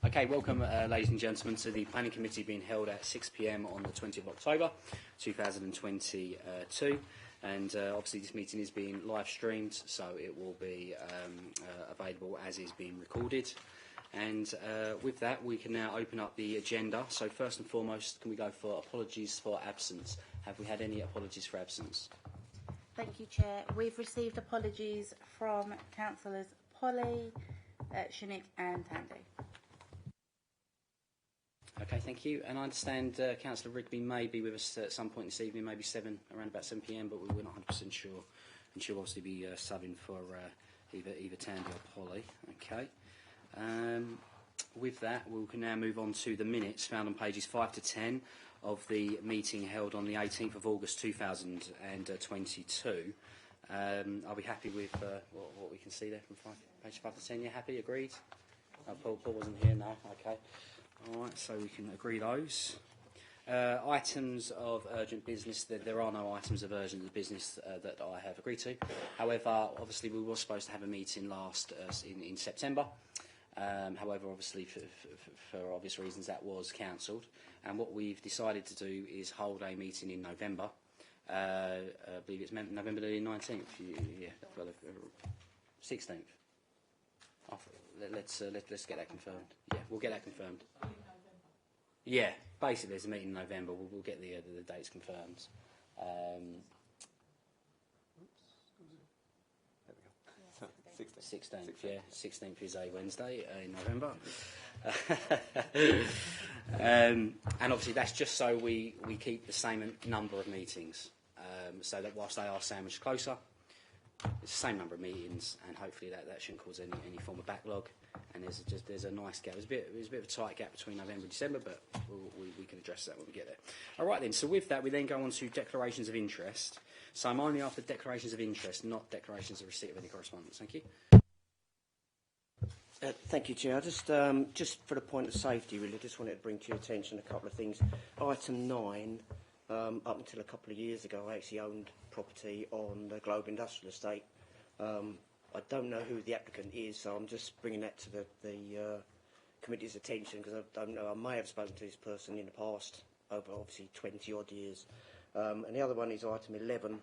Okay, welcome ladies and gentlemen to the Planning Committee being held at 6 p.m. on the 20th of October 2022, and obviously this meeting is being live streamed, so it will be available as is being recorded. And with that, we can now open up the agenda. So first and foremost, can we go for apologies for absence? Have we had any apologies for absence? Thank you, Chair. We've received apologies from Councillors Polly, Shinnick and Tandy. Okay, thank you. And I understand Councillor Rigby may be with us at some point this evening, maybe around about 7 p.m, but we're not 100% sure. And she'll obviously be subbing for either Tandy or Polly. Okay. With that, we can now move on to the minutes found on pages 5 to 10 of the meeting held on the 18th of August 2022. I'll be happy with what we can see there from page 5 to 10. You happy? Agreed? Paul wasn't here, no? Okay. All right, so we can agree those. Items of urgent business, there are no items of urgent business that I have agreed to. However, obviously we were supposed to have a meeting in September. However, obviously for obvious reasons that was cancelled. And what we've decided to do is hold a meeting in November. I believe it's November the 19th. Yeah, 16th. Let's get that confirmed. Yeah, we'll get that confirmed. Yeah, basically there's a meeting in November. We'll get the dates confirmed. 16th, yeah. 16th is a Wednesday in November. And obviously that's just so we keep the same number of meetings. So that whilst they are sandwiched closer, it's the same number of meetings, and hopefully that shouldn't cause any form of backlog. And there's a nice gap. There's a bit of a tight gap between November and December, but we can address that when we get there. All right then. So with that, we then go on to declarations of interest. So I'm only after declarations of interest, not declarations of receipt of any correspondence. Thank you. Thank you, Chair. I just for the point of safety, really, just wanted to bring to your attention a couple of things. Item 9. Up until a couple of years ago, I actually owned property on the Globe Industrial Estate. I don't know who the applicant is, so I'm just bringing that to the committee's attention, because I don't know. I may have spoken to this person in the past, over obviously 20-odd years. And the other one is item 11.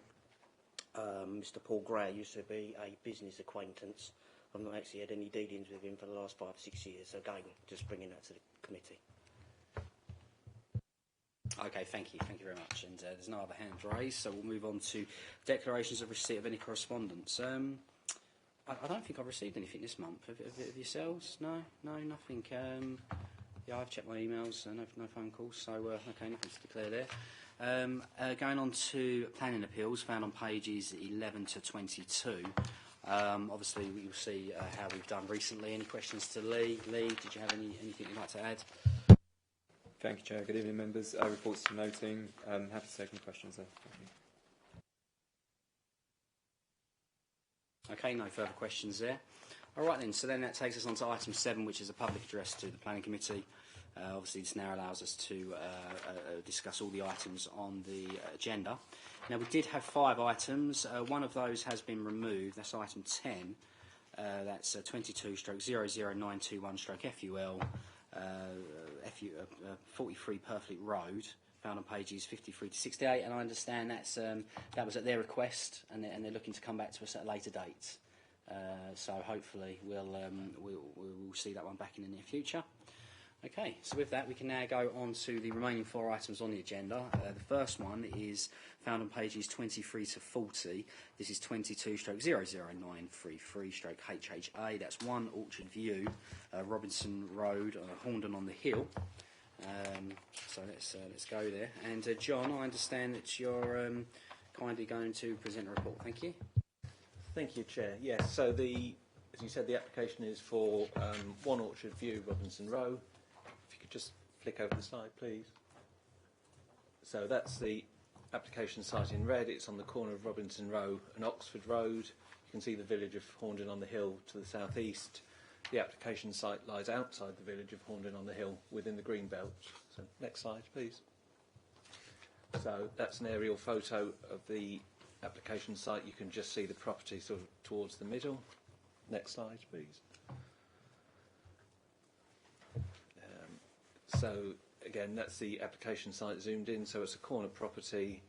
Mr. Paul Gray used to be a business acquaintance. I've not actually had any dealings with him for the last 5 or 6 years. So again, just bringing that to the committee. Okay, thank you very much. And there's no other hands raised, so we'll move on to declarations of receipt of any correspondence. I don't think I've received anything this month. Have yourselves? No, nothing. Yeah, I've checked my emails. No phone calls. So okay, nothing to declare there. Going on to planning appeals, found on pages 11 to 22. Obviously, you'll see how we've done recently. Any questions to Lee? Lee, did you have anything you'd like to add? Thank you, Chair. Good evening, members. Reports to noting. Happy to take any questions there. Thank you. Okay, no further questions there. All right then, so then that takes us on to item 7, which is a public address to the Planning Committee. Obviously, this now allows us to discuss all the items on the agenda. Now, we did have 5 items. One of those has been removed. That's item 10. That's 22/00921/FUL. 43 Perfleet Road, found on pages 53 to 68, and I understand that was at their request, and they're looking to come back to us at a later date. So hopefully we'll see that one back in the near future. Okay, so with that we can now go on to the remaining 4 items on the agenda. The first one is found on pages 23 to 40. This is 22/00933/HHA. That's 1 Orchard View, Robinson Road, Horndon on the Hill. So let's go there. And John, I understand that you're kindly going to present a report. Thank you. Thank you, Chair. Yes, so as you said, the application is for 1 Orchard View, Robinson Row. If you could just flick over the slide, please. So that's the application site in red. It's on the corner of Robinson Row and Oxford Road. You can see the village of Horndon on the Hill to the southeast. The application site lies outside the village of Horndon on the Hill within the green belt. So next slide, please. So that's an aerial photo of the application site. You can just see the property sort of towards the middle. Next slide, please. So again, that's the application site zoomed in. So it's a corner property,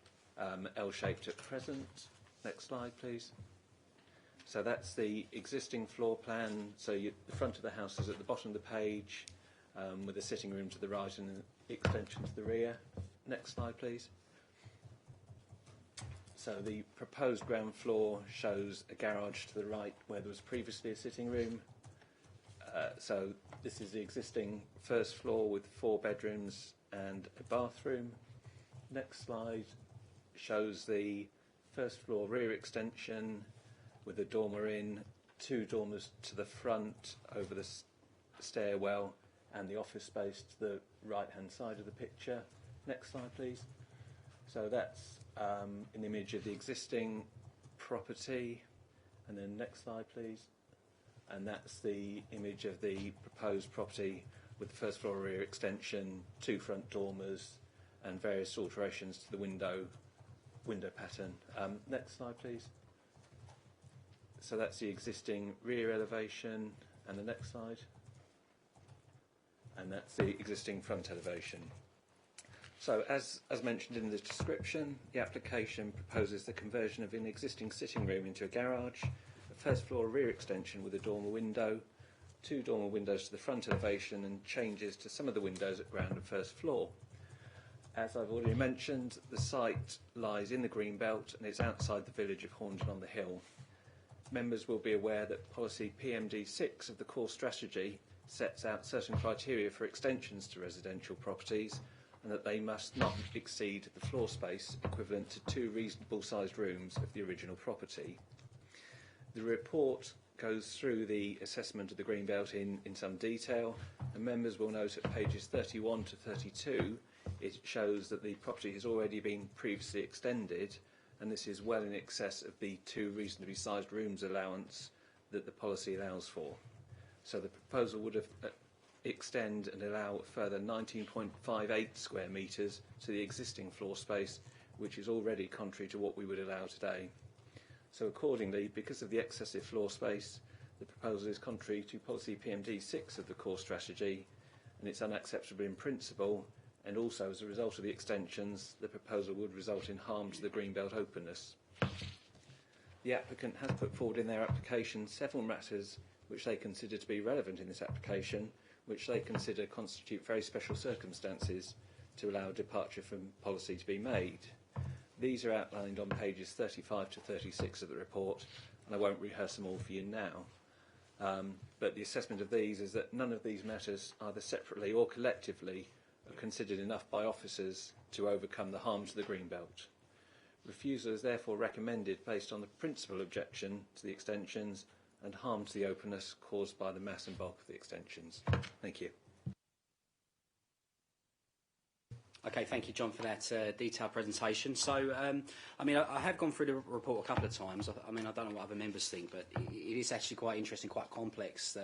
L-shaped at present. Next slide, please. So that's the existing floor plan. So the front of the house is at the bottom of the page, with a sitting room to the right and an extension to the rear. Next slide, please. So the proposed ground floor shows a garage to the right where there was previously a sitting room. So this is the existing first floor with 4 bedrooms and a bathroom. Next slide shows the first floor rear extension with a dormer in, 2 dormers to the front over the stairwell and the office space to the right-hand side of the picture. Next slide, please. So that's an image of the existing property. And then next slide, please. And that's the image of the proposed property with the first floor rear extension, 2 front dormers, and various alterations to the window pattern. Next slide, please. So that's the existing rear elevation, and the next slide. And that's the existing front elevation. So as mentioned in the description, the application proposes the conversion of an existing sitting room into a garage, a first floor rear extension with a dormer window, 2 dormer windows to the front elevation, and changes to some of the windows at ground and first floor. As I've already mentioned, the site lies in the Greenbelt and it's outside the village of Horndon-on-the-Hill. Members will be aware that policy PMD6 of the core strategy sets out certain criteria for extensions to residential properties, and that they must not exceed the floor space equivalent to 2 reasonable sized rooms of the original property. The report goes through the assessment of the Greenbelt in some detail, and members will note at pages 31 to 32 it shows that the property has already been previously extended, and this is well in excess of the 2 reasonably sized rooms allowance that the policy allows for. So the proposal would have extend and allow a further 19.58 square metres to the existing floor space, which is already contrary to what we would allow today. So accordingly, because of the excessive floor space, the proposal is contrary to policy PMD6 of the core strategy, and it's unacceptable in principle, and also as a result of the extensions, the proposal would result in harm to the Greenbelt openness. The applicant has put forward in their application several matters which they consider to be relevant in this application, which they consider constitute very special circumstances to allow departure from policy to be made. These are outlined on pages 35 to 36 of the report, and I won't rehearse them all for you now. But the assessment of these is that none of these matters, either separately or collectively, are considered enough by officers to overcome the harm to the Greenbelt. Refusal is therefore recommended based on the principal objection to the extensions and harm to the openness caused by the mass and bulk of the extensions. Thank you. Okay, thank you, John, for that detailed presentation. So, I mean, I have gone through the report a couple of times. I mean, I don't know what other members think, but it is actually quite interesting, quite complex,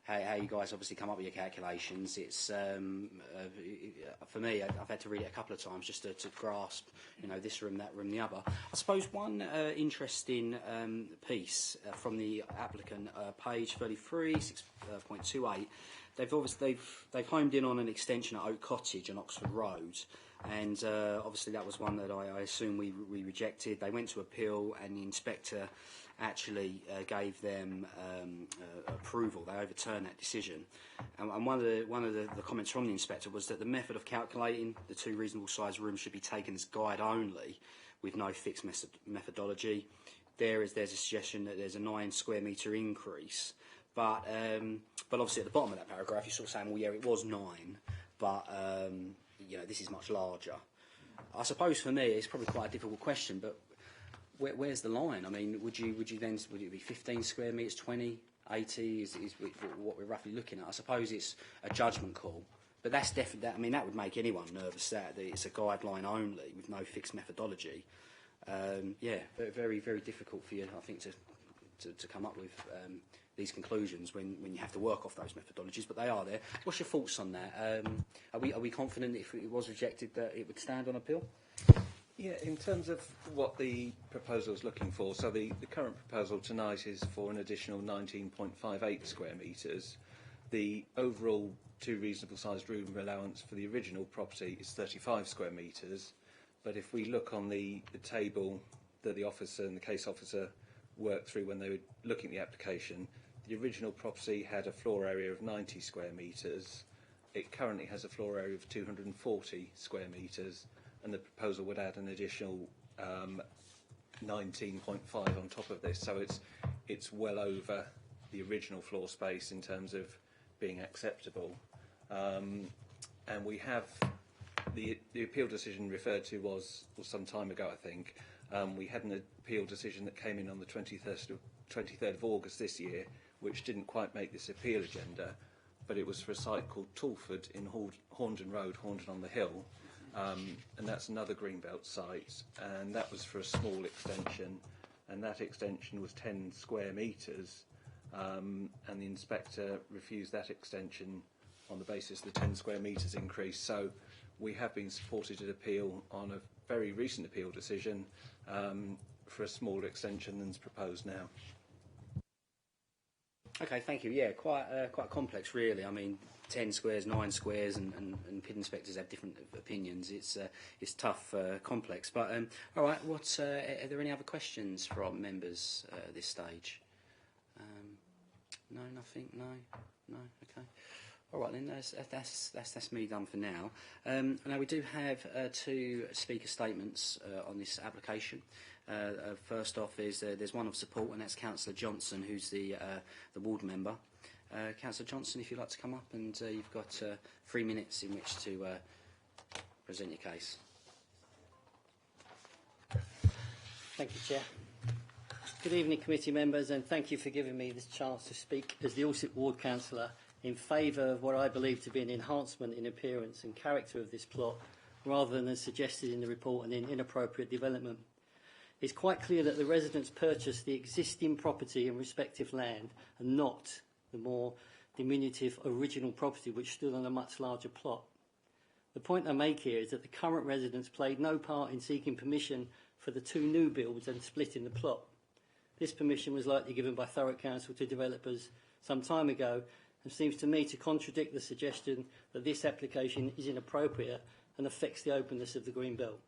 how you guys obviously come up with your calculations. It's, for me, I've had to read it a couple of times just to grasp, you know, this room, that room, the other. I suppose one interesting piece from the applicant, page 33, 6.28, they've homed in on an extension at Oak Cottage on Oxford Road, and obviously that was one that I assume we rejected. They went to appeal, and the inspector actually gave them approval. They overturned that decision, and one of the comments from the inspector was that the method of calculating the 2 reasonable sized rooms should be taken as guide only, with no fixed methodology. There's a suggestion that there's a 9 square metre increase, but obviously at the bottom of that paragraph you're sort of saying, well, yeah, it was 9, but you know, this is much larger. I suppose for me it's probably quite a difficult question, but where's the line? I mean, would it be 15 square metres, 20, 80 is what we're roughly looking at? I suppose it's a judgment call, but that's definitely, I mean, that would make anyone nervous, that it's a guideline only with no fixed methodology. Yeah, very, very difficult for you, I think, to come up with these conclusions when you have to work off those methodologies, but they are there. What's your thoughts on that? Are we confident if it was rejected that it would stand on appeal? Yeah, in terms of what the proposal is looking for, so the current proposal tonight is for an additional 19.58 square metres. the overall two reasonable sized room allowance for the original property is 35 square metres, but if we look on the table that the officer and the case officer worked through when they were looking at the application, the original property had a floor area of 90 square metres. It currently has a floor area of 240 square metres, and the proposal would add an additional 19.5 on top of this. So it's well over the original floor space in terms of being acceptable. And we have the appeal decision referred to was some time ago, I think. We had an appeal decision that came in on the 23rd of August this year, which didn't quite make this appeal agenda, but it was for a site called Talford in Horndon Road, Horndon on the Hill, and that's another Greenbelt site, and that was for a small extension, and that extension was 10 square metres, and the inspector refused that extension on the basis of the 10 square metres increase. So we have been supported an appeal on a very recent appeal decision for a smaller extension than's proposed now. Okay, thank you. Yeah, quite complex, really. I mean, 10 squares, 9 squares, and PID inspectors have different opinions. It's tough, complex. But all right, are there any other questions from members at this stage? No, nothing. No. Okay. All right, then that's me done for now. Now we do have 2 speaker statements on this application. First off is there's one of support, and that's Councillor Johnson, who's the ward member. Councillor Johnson, if you'd like to come up, and you've got 3 minutes in which to present your case. Thank you, Chair. Good evening, committee members, and thank you for giving me this chance to speak as the Alsip Ward Councillor in favour of what I believe to be an enhancement in appearance and character of this plot, rather than as suggested in the report and in inappropriate development. It's quite clear that the residents purchased the existing property and respective land and not the more diminutive original property which stood on a much larger plot. The point I make here is that the current residents played no part in seeking permission for the 2 new builds and splitting the plot. This permission was likely given by Thurrock Council to developers some time ago, and seems to me to contradict the suggestion that this application is inappropriate and affects the openness of the Green Belt.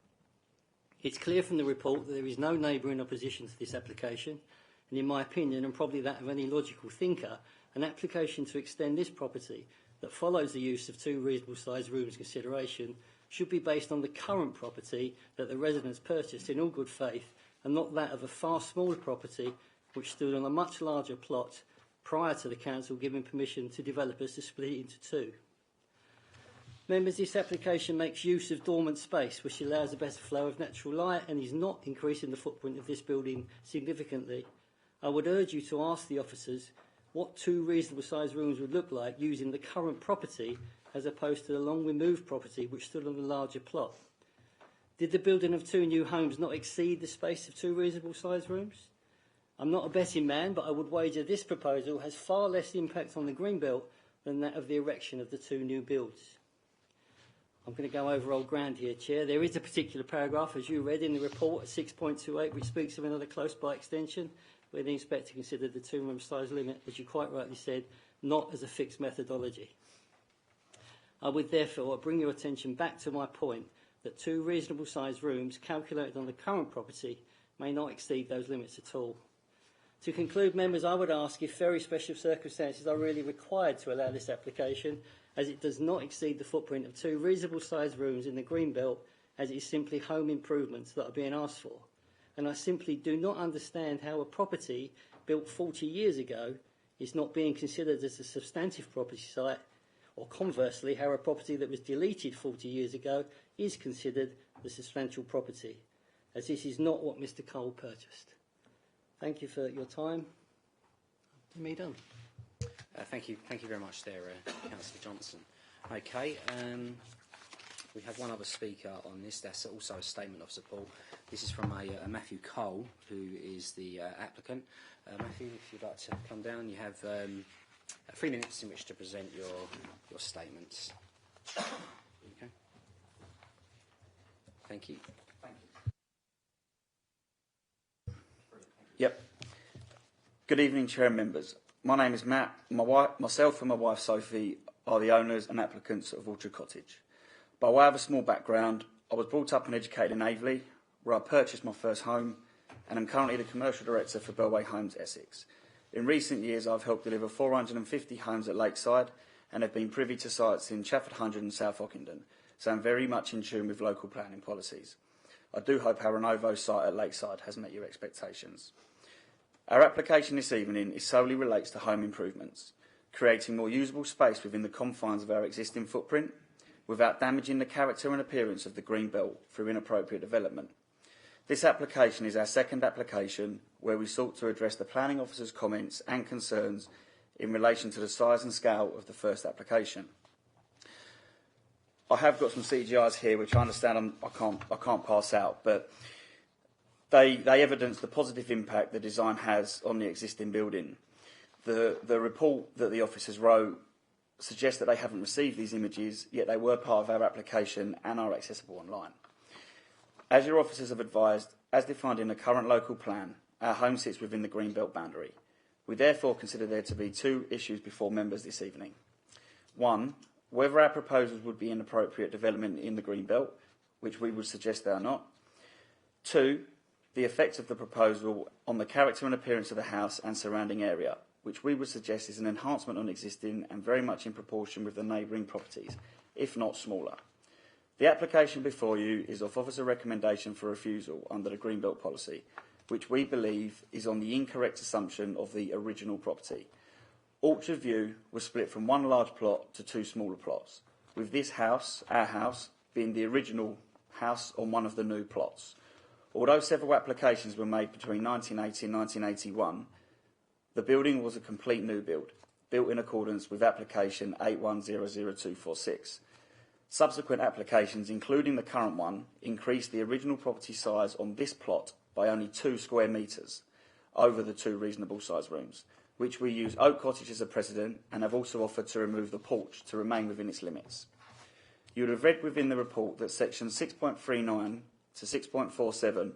It's clear from the report that there is no neighbour in opposition to this application, and in my opinion, and probably that of any logical thinker, an application to extend this property that follows the use of 2 reasonable sized rooms consideration should be based on the current property that the residents purchased in all good faith, and not that of a far smaller property which stood on a much larger plot prior to the council giving permission to developers to split it into 2. Members, this application makes use of dormant space, which allows a better flow of natural light and is not increasing the footprint of this building significantly. I would urge you to ask the officers what 2 reasonable sized rooms would look like using the current property as opposed to the long removed property which stood on the larger plot. Did the building of 2 new homes not exceed the space of 2 reasonable sized rooms? I'm not a betting man, but I would wager this proposal has far less impact on the Greenbelt than that of the erection of the 2 new builds. I'm going to go over old ground here, Chair. There is a particular paragraph, as you read in the report, at 6.28, which speaks of another close-by extension, where the inspector considered the 2-room size limit, as you quite rightly said, not as a fixed methodology. I would therefore bring your attention back to my point that 2 reasonable sized rooms calculated on the current property may not exceed those limits at all. To conclude, members, I would ask if very special circumstances are really required to allow this application, as it does not exceed the footprint of 2 reasonable sized rooms in the Greenbelt, as it is simply home improvements that are being asked for. And I simply do not understand how a property built 40 years ago is not being considered as a substantive property site, or conversely, how a property that was deleted 40 years ago is considered the substantial property, as this is not what Mr. Cole purchased. Thank you for your time. Me done. Thank you very much there, Councillor Johnson. Okay, we have one other speaker on this. That's also a statement of support. This is from a Matthew Cole, who is the applicant. Matthew, if you'd like to come down, you have 3 minutes in which to present your statements. Okay. Thank you. Yep. Good evening, Chair and members. My name is Matt. Myself and my wife Sophie are the owners and applicants of Orchard Cottage. By way of a small background, I was brought up and educated in Aveley, where I purchased my first home, and I'm currently the commercial director for Bellway Homes Essex. In recent years, I've helped deliver 450 homes at Lakeside and have been privy to sites in Chafford Hundred and South Ockenden, so I'm very much in tune with local planning policies. I do hope our Renovo site at Lakeside has met your expectations. Our application this evening solely relates to home improvements, creating more usable space within the confines of our existing footprint, without damaging the character and appearance of the green belt through inappropriate development. This application is our second application where we sought to address the planning officer's comments and concerns in relation to the size and scale of the first application. I have got some CGIs here which I understand I can't pass out, but they evidence the positive impact the design has on the existing building. The report that the officers wrote suggests that they haven't received these images, yet they were part of our application and are accessible online. As your officers have advised, as defined in the current local plan, our home sits within the Greenbelt boundary. We therefore consider there to be two issues before members this evening. One, whether our proposals would be inappropriate development in the Greenbelt, which we would suggest they are not. Two, the effect of the proposal on the character and appearance of the house and surrounding area, which we would suggest is an enhancement on existing and very much in proportion with the neighbouring properties, if not smaller. The application before you is of officer recommendation for refusal under the Greenbelt policy, which we believe is on the incorrect assumption of the original property. Orchard View was split from one large plot to two smaller plots, with this house, our house, being the original house on one of the new plots. Although several applications were made between 1980 and 1981, the building was a complete new build, built in accordance with application 8100246. Subsequent applications, including the current one, increased the original property size on this plot by only 2 square metres over the 2 reasonable size rooms, which we use Oak Cottage as a precedent and have also offered to remove the porch to remain within its limits. You would have read within the report that sections 6.39 to 6.47,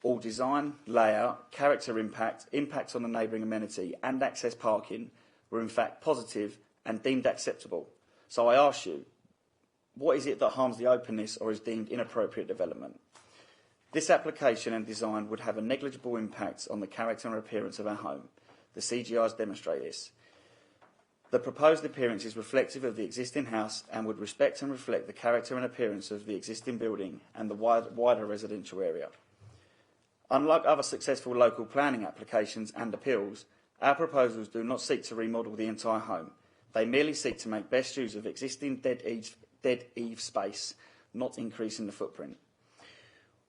all design, layout, character impact, impact on the neighbouring amenity and access parking were in fact positive and deemed acceptable. So I ask you, what is it that harms the openness or is deemed inappropriate development? This application and design would have a negligible impact on the character and appearance of our home. The CGIs demonstrate this. The proposed appearance is reflective of the existing house and would respect and reflect the character and appearance of the existing building and the wider residential area. Unlike other successful local planning applications and appeals, our proposals do not seek to remodel the entire home. They merely seek to make best use of existing dead eave space, not increasing the footprint.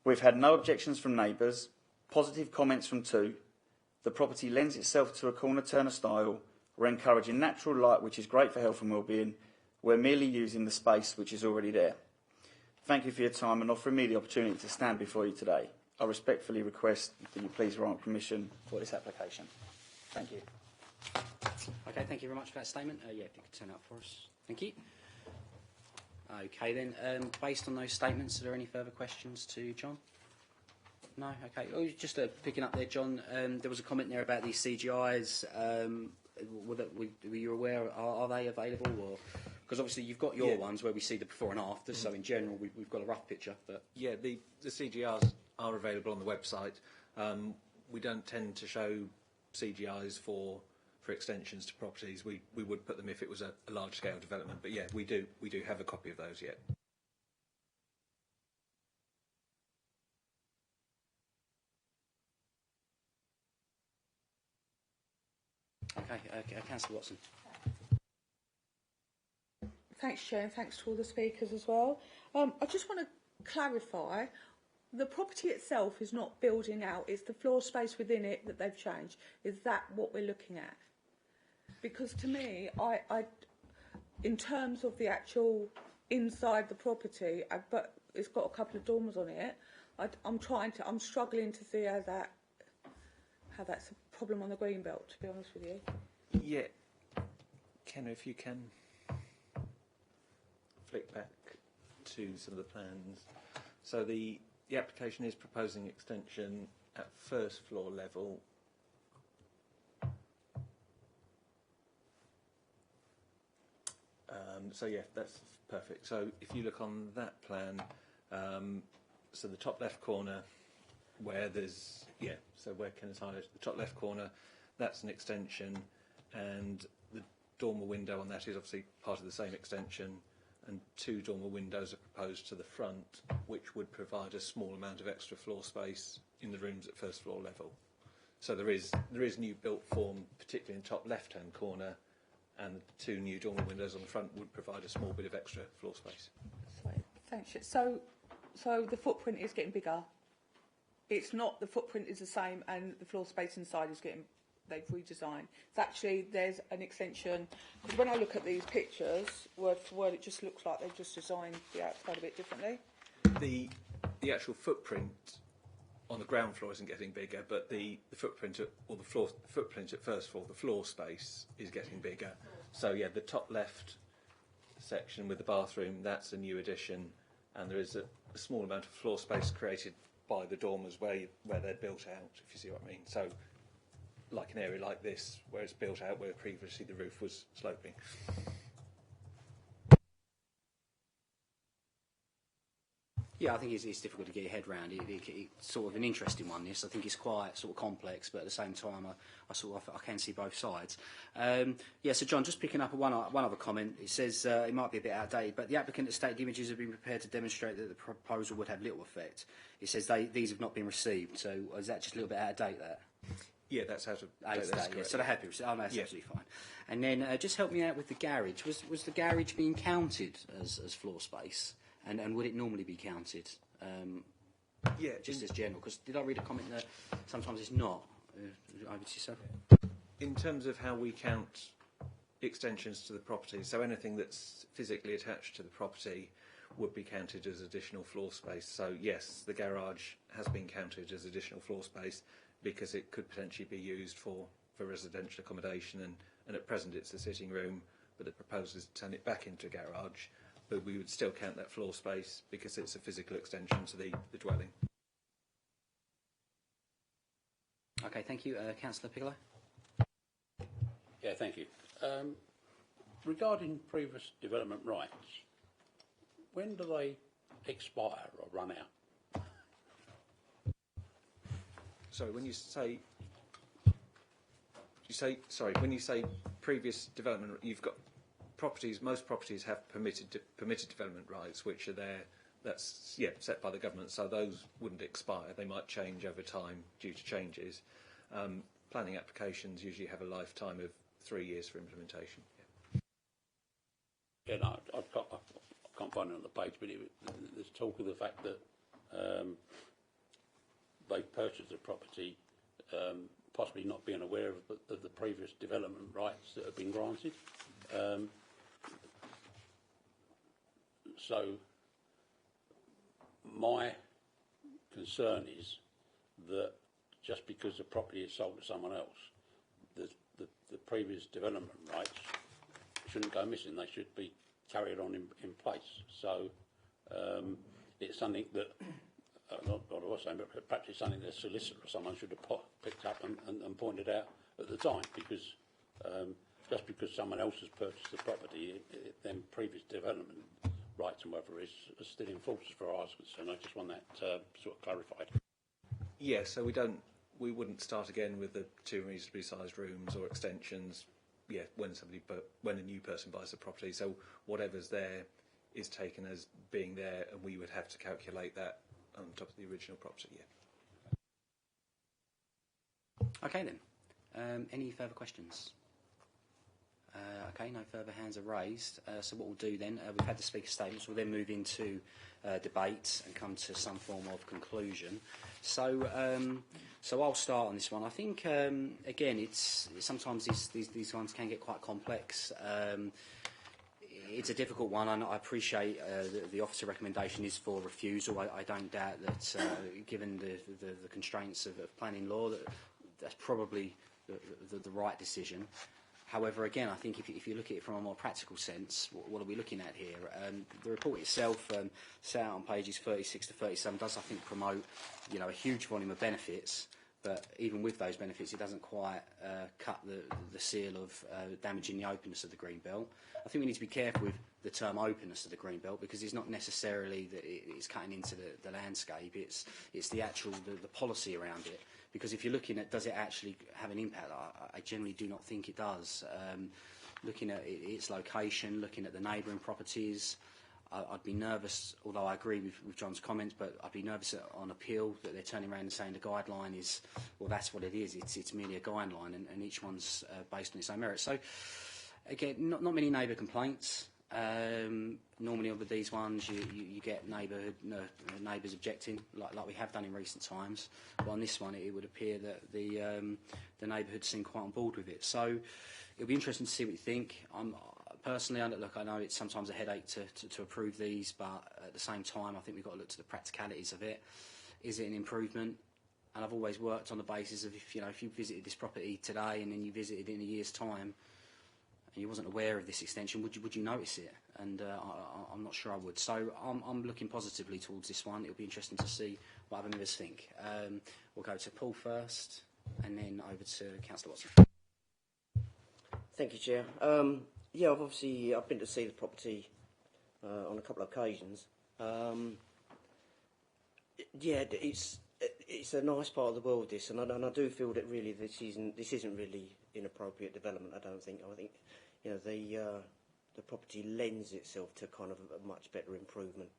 We've had no objections from neighbours, positive comments from 2. The property lends itself to a corner turner style. We're encouraging natural light, which is great for health and well-being. We're merely using the space which is already there. Thank you for your time and offering me the opportunity to stand before you today. I respectfully request that you please grant permission for this application. Thank you. Okay, thank you very much for that statement. Yeah, if you could turn up for us. Thank you. Okay then, based on those statements, are there any further questions to John? No? Okay. Oh, just picking up there, John, there was a comment there about these CGIs. Were you aware, are they available? Or because obviously you've got your ones where we see the before and after, so in general we've got a rough picture. But yeah, the CGIs are available on the website. We don't tend to show CGIs for extensions to properties. We would put them if it was a large scale development, but yeah, we do have a copy of those yet. Okay, Councillor Watson. Thanks, Chair, and thanks to all the speakers as well. I just want to clarify, the property itself is not building out, it's the floor space within it that they've changed. Is that what we're looking at? Because to me, I in terms of the actual inside the property, but it's got a couple of dormers on it, I'm struggling to see how that's a problem on the green belt, to be honest with you. Yeah. Ken, if you can flick back to some of the plans. So the application is proposing extension at first floor level So yeah, that's perfect. So if you look on that plan, so the top left corner, where there's so where Ken has highlighted the top left corner, that's an extension, and the dormer window on that is obviously part of the same extension, and 2 dormer windows are proposed to the front, which would provide a small amount of extra floor space in the rooms at first floor level. So there is new built form, particularly in the top left-hand corner, and the 2 new dormer windows on the front would provide a small bit of extra floor space. Sorry, thanks. So the footprint is getting bigger. It's not the footprint is the same, and the floor space inside is getting. They've redesigned. It's actually there's an extension. Because when I look at these pictures, word for word, it just looks like they've just designed the outside a bit differently. The actual footprint on the ground floor isn't getting bigger, but the footprint footprint at first floor, the floor space is getting bigger. So yeah, the top left section with the bathroom, that's a new addition, and there is a small amount of floor space created by the dormers where they're built out, if you see what I mean. So like an area like this, where it's built out, where previously the roof was sloping. Yeah, I think it's difficult to get your head around. It's sort of an interesting one, this. I think it's quite sort of complex, but at the same time, I can see both sides. So John, just picking up one other comment. It says it might be a bit outdated, but the applicant has stated images have been prepared to demonstrate that the proposal would have little effect. It says these have not been received, so is that just a little bit out of date there? Yeah, that's out of date. Yeah, so they're happy with it. Oh, no, that's absolutely fine. And then just help me out with the garage. Was the garage being counted as floor space? And would it normally be counted? Just as general, because did I read a comment that sometimes it's not? Over to yourself. In terms of how we count extensions to the property, so anything that's physically attached to the property would be counted as additional floor space. So yes, the garage has been counted as additional floor space because it could potentially be used for residential accommodation, and at present it's a sitting room, but the proposal is to turn it back into a garage. But we would still count that floor space because it's a physical extension to the dwelling. Okay, thank you. Councillor Piccolo? Yeah, thank you. Regarding previous development rights, when do they expire or run out? Sorry, when you say previous development, you've got properties. Most properties have permitted development rights, which are there. That's set by the government, so those wouldn't expire. They might change over time due to changes. Planning applications usually have a lifetime of 3 years for implementation. Yeah, no, I can't find it on the page, but there's talk of the fact that they've purchased the property, possibly not being aware of the previous development rights that have been granted. So my concern is that just because the property is sold to someone else, the previous development rights shouldn't go missing. They should be carried on in place. So it's something that, not what I was saying, but perhaps it's something that a solicitor or someone should have picked up and pointed out at the time, because just because someone else has purchased the property, then previous development rights and whatever is still in force as far as concerned. I just want that sort of clarified. Yeah, so we wouldn't start again with the 2 reasonably sized rooms or extensions. Yeah, when a new person buys the property, so whatever's there is taken as being there, and we would have to calculate that on top of the original property. Yeah. Okay then. Any further questions? Okay, no further hands are raised. So what we'll do then, we've had the speaker statements, we'll then move into debate and come to some form of conclusion. So I'll start on this one. I think, again, it's sometimes these ones can get quite complex. It's a difficult one, and I appreciate the officer recommendation is for refusal. I don't doubt that, given the constraints of planning law, that's probably the right decision. However, again, I think if you look at it from a more practical sense, what are we looking at here? The report itself, set out on pages 36 to 37, does, I think, promote a huge volume of benefits, but even with those benefits, it doesn't quite cut the seal of damaging the openness of the green belt. I think we need to be careful with the term openness to the green belt, because it's not necessarily that it's cutting into the landscape. It's the actual the policy around it. Because if you're looking at does it actually have an impact, I generally do not think it does. Looking at its location, looking at the neighbouring properties, I'd be nervous, although I agree with John's comments, but I'd be nervous on appeal that they're turning around and saying the guideline is, well, that's what it is. It's merely a guideline, and each one's based on its own merit. So, again, not many neighbour complaints. Normally with these ones, you get neighbours objecting, like we have done in recent times. But on this one, it would appear that the neighbourhood seemed quite on board with it. So it'll be interesting to see what you think. Personally, I know it's sometimes a headache to approve these, but at the same time, I think we've got to look to the practicalities of it. Is it an improvement? And I've always worked on the basis of if you visited this property today and then you visited in a year's time, and you wasn't aware of this extension, would you notice it? And I'm not sure I would. So I'm looking positively towards this one. It'll be interesting to see what other members think. We'll go to Paul first, and then over to Councillor Watson. Thank you, Chair. Yeah, I've been to see the property on a couple of occasions. Yeah, it's a nice part of the world, this, and I do feel that really this isn't really inappropriate development. I think the property lends itself to kind of a much better improvement.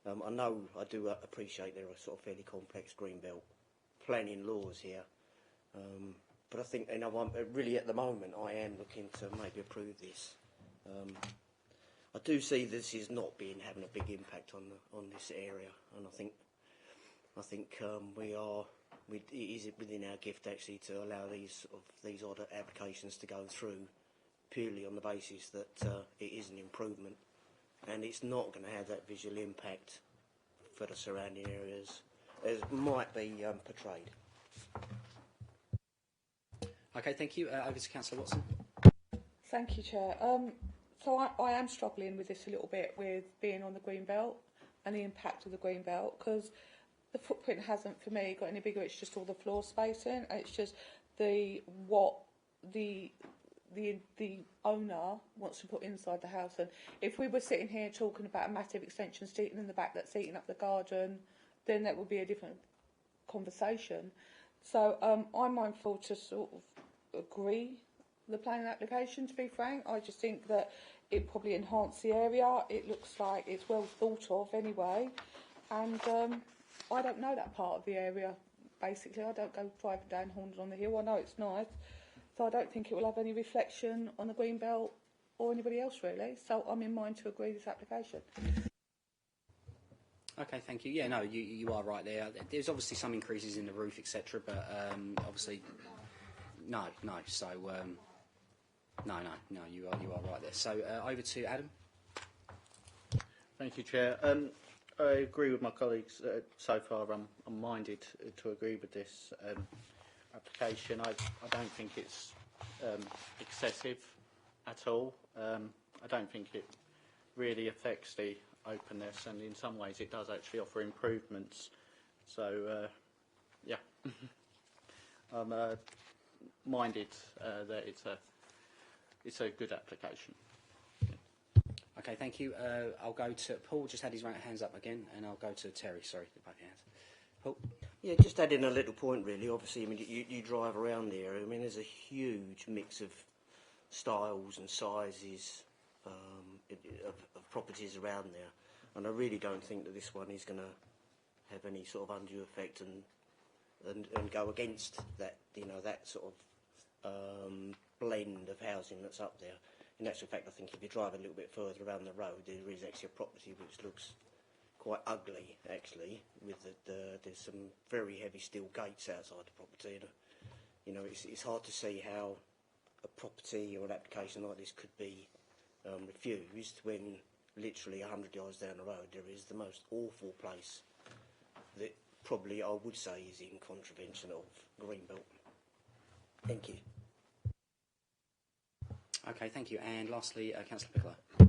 I do appreciate there are sort of fairly complex greenbelt planning laws here. But I think, I'm really at the moment I am looking to maybe approve this. I do see this is not having a big impact on this area, and I think it is within our gift actually to allow these odd applications to go through purely on the basis that it is an improvement, and it's not going to have that visual impact for the surrounding areas as might be portrayed. Okay, thank you. Over to Councillor Watson. Thank you, Chair. So I am struggling with this a little bit, with being on the green belt and the impact of the green belt, because the footprint hasn't, for me, got any bigger. It's just all the floor spacing. It's just what the owner wants to put inside the house. And if we were sitting here talking about a massive extension seating in the back that's eating up the garden, then that would be a different conversation. So I'm mindful to sort of agree the planning application, to be frank. I just think that it probably enhanced the area. It looks like it's well thought of anyway. And I don't know that part of the area, basically. I don't go driving down Horndon on the Hill. I know it's nice. So I don't think it will have any reflection on the green belt or anybody else, really. So I'm in mind to agree this application. Okay, thank you. Yeah, no, you are right there. There's obviously some increases in the roof, etc., but obviously, no. So, no, you are right there. So, over to Adam. Thank you, Chair. I agree with my colleagues. So far, I'm minded to agree with this application. I don't think it's excessive at all. I don't think it really affects the openness, and in some ways it does actually offer improvements. So, yeah, I'm minded that it's a good application. Okay, thank you. I'll go to Paul. Just had his hands up again, and I'll go to Terry. Sorry, both hands. Paul. Yeah, just adding a little point, really. Obviously, I mean, you drive around there. I mean, there's a huge mix of styles and sizes of properties around there, and I really don't think that this one is going to have any sort of undue effect and go against that, that sort of blend of housing that's up there. In actual fact, I think if you drive a little bit further around the road, there is actually a property which looks quite ugly, actually, with there's some very heavy steel gates outside the property. And, it's hard to see how a property or an application like this could be refused when literally 100 yards down the road there is the most awful place that probably I would say is in contravention of Greenbelt. Thank you. Okay, thank you. And lastly, Councillor Pickler.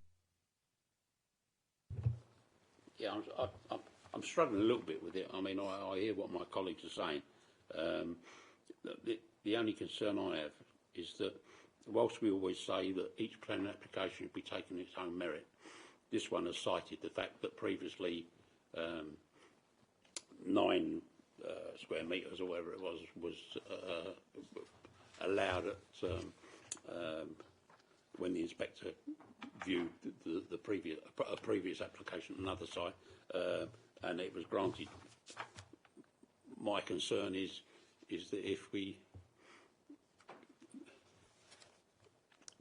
Yeah, I'm struggling a little bit with it. I mean, I hear what my colleagues are saying. The only concern I have is that whilst we always say that each planning application should be taken its own merit, this one has cited the fact that previously 9 square metres or whatever it was allowed at when the inspector viewed the previous application on another site, and it was granted. My concern is that if we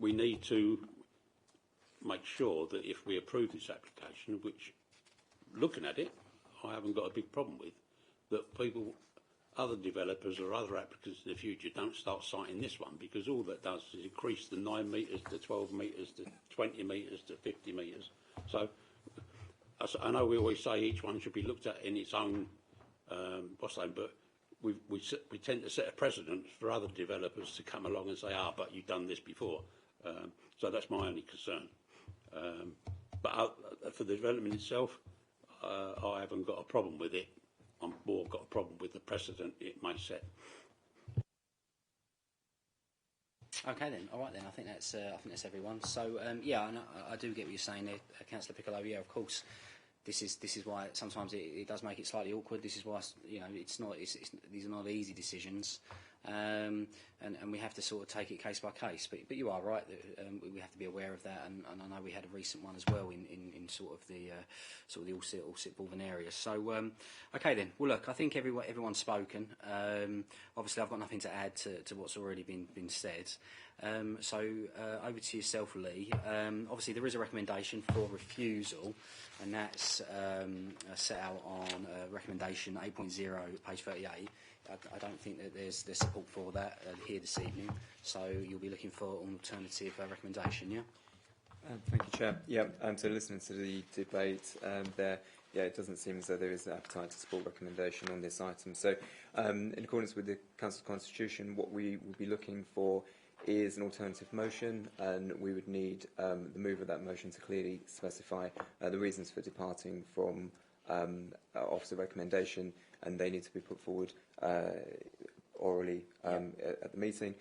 need to make sure that if we approve this application, which, looking at it, I haven't got a big problem with, that people, other developers or other applicants in the future don't start citing this one, because all that does is increase the 9 metres to 12 metres to 20 metres to 50 metres. So I know we always say each one should be looked at in its own but we tend to set a precedent for other developers to come along and say, but you've done this before. So that's my only concern. But for the development itself, I haven't got a problem with it. I've more got a problem with the precedent it may set. Okay then, all right then. I think that's everyone. So yeah, I do get what you're saying there, Councillor Piccolo. Yeah, of course. This is why sometimes it does make it slightly awkward. This is why these are not easy decisions, and we have to sort of take it case by case. But you are right that we have to be aware of that, and I know we had a recent one as well in sort of the Allsit Baldwin area. So okay then. Well, look, I think everyone's spoken. Obviously, I've got nothing to add to what's already been said. So over to yourself, Lee. Obviously, there is a recommendation for refusal, and that's set out on recommendation 8.0, page 38. I don't think that there's support for that here this evening, so you'll be looking for an alternative recommendation, yeah? Thank you, Chair. Yeah, so listening to the debate there, it doesn't seem as though there is an appetite to support recommendation on this item. So in accordance with the Council Constitution, what we will be looking for is an alternative motion, and we would need the mover of that motion to clearly specify the reasons for departing from officer recommendation, and they need to be put forward orally at the meeting.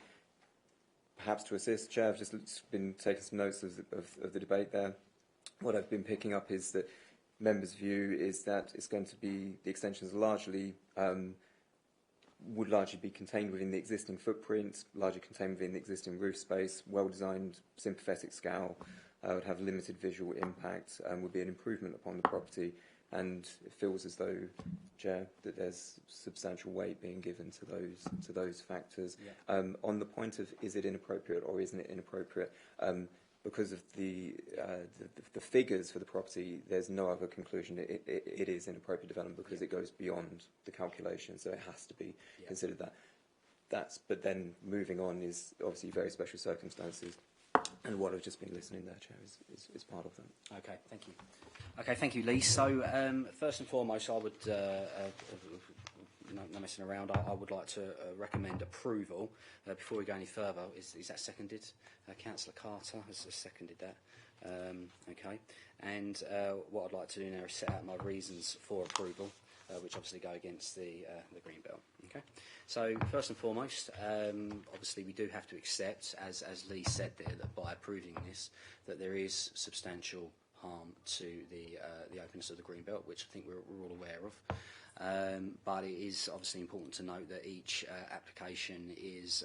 Perhaps to assist, Chair, I've just been taking some notes of the debate there. What I've been picking up is that members' view is that it's going to be, the extensions largely would largely be contained within the existing footprint, largely contained within the existing roof space, well-designed, sympathetic scale, would have limited visual impact, and would be an improvement upon the property. And it feels as though, Chair, that there's substantial weight being given to those factors. Yeah. On the point of is it inappropriate or isn't it inappropriate, because of the figures for the property, there's no other conclusion. It is inappropriate development because it goes beyond the calculation, so it has to be considered that. But then moving on is obviously very special circumstances, and what I've just been listening there, Chair, is part of them. Okay, thank you. Okay, thank you, Lee. So first and foremost, I would, no messing around, I would like to recommend approval. Before we go any further, is that seconded? Councillor Carter has seconded that. Okay, and what I'd like to do now is set out my reasons for approval, which obviously go against the green belt. Okay, so first and foremost, obviously we do have to accept, as Lee said there, that by approving this, that there is substantial harm to the openness of the green belt, which I think we're all aware of. But it is obviously important to note that each application is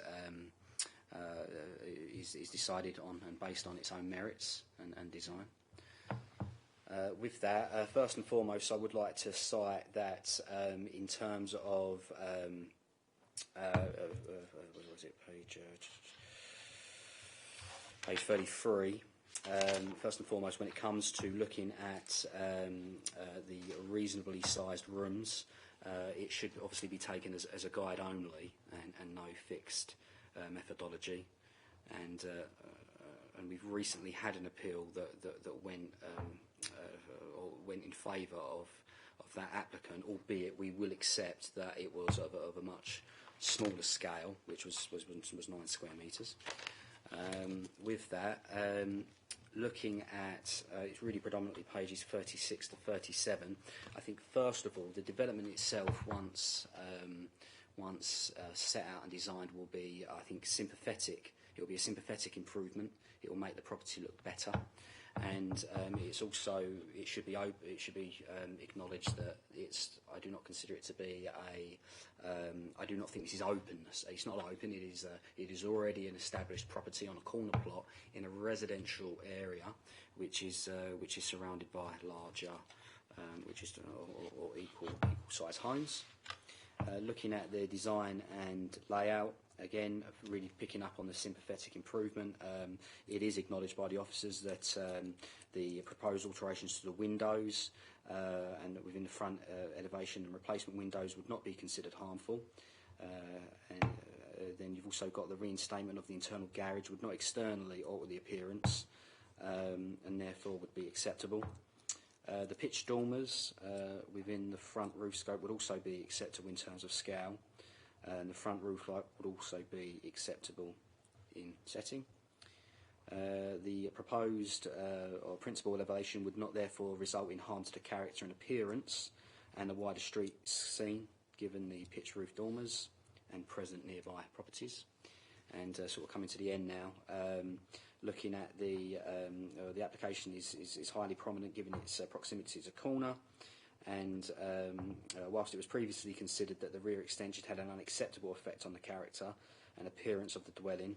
decided on and based on its own merits and design. With that, first and foremost, I would like to cite that in terms of what was it, page 33. First and foremost, when it comes to looking at the reasonably sized rooms, it should obviously be taken as a guide only and no fixed methodology. And we've recently had an appeal that went in favour of that applicant, albeit we will accept that it was of a much smaller scale, which was 9 square metres. With that, looking at it's really predominantly pages 36 to 37. I think first of all, the development itself, once set out and designed, will be, I think, sympathetic. It will be a sympathetic improvement. It will make the property look better. And it should be acknowledged that I do not consider it to be I do not think this is openness. It's not open. It is already an established property on a corner plot in a residential area, which is surrounded by larger, or equal size homes. Looking at the design and layout, again, really picking up on the sympathetic improvement, it is acknowledged by the officers that the proposed alterations to the windows and within the front elevation and replacement windows would not be considered harmful. Then you've also got the reinstatement of the internal garage would not externally alter the appearance and therefore would be acceptable. The pitch dormers within the front roof scope would also be acceptable in terms of scale, and the front roof light would also be acceptable in setting. The proposed or principal elevation would not therefore result in harm to the character and appearance and the wider street scene, given the pitch roof dormers and present nearby properties. And sort of coming to the end now, looking at the application is highly prominent given its proximity to a corner, and whilst it was previously considered that the rear extension had an unacceptable effect on the character and appearance of the dwelling,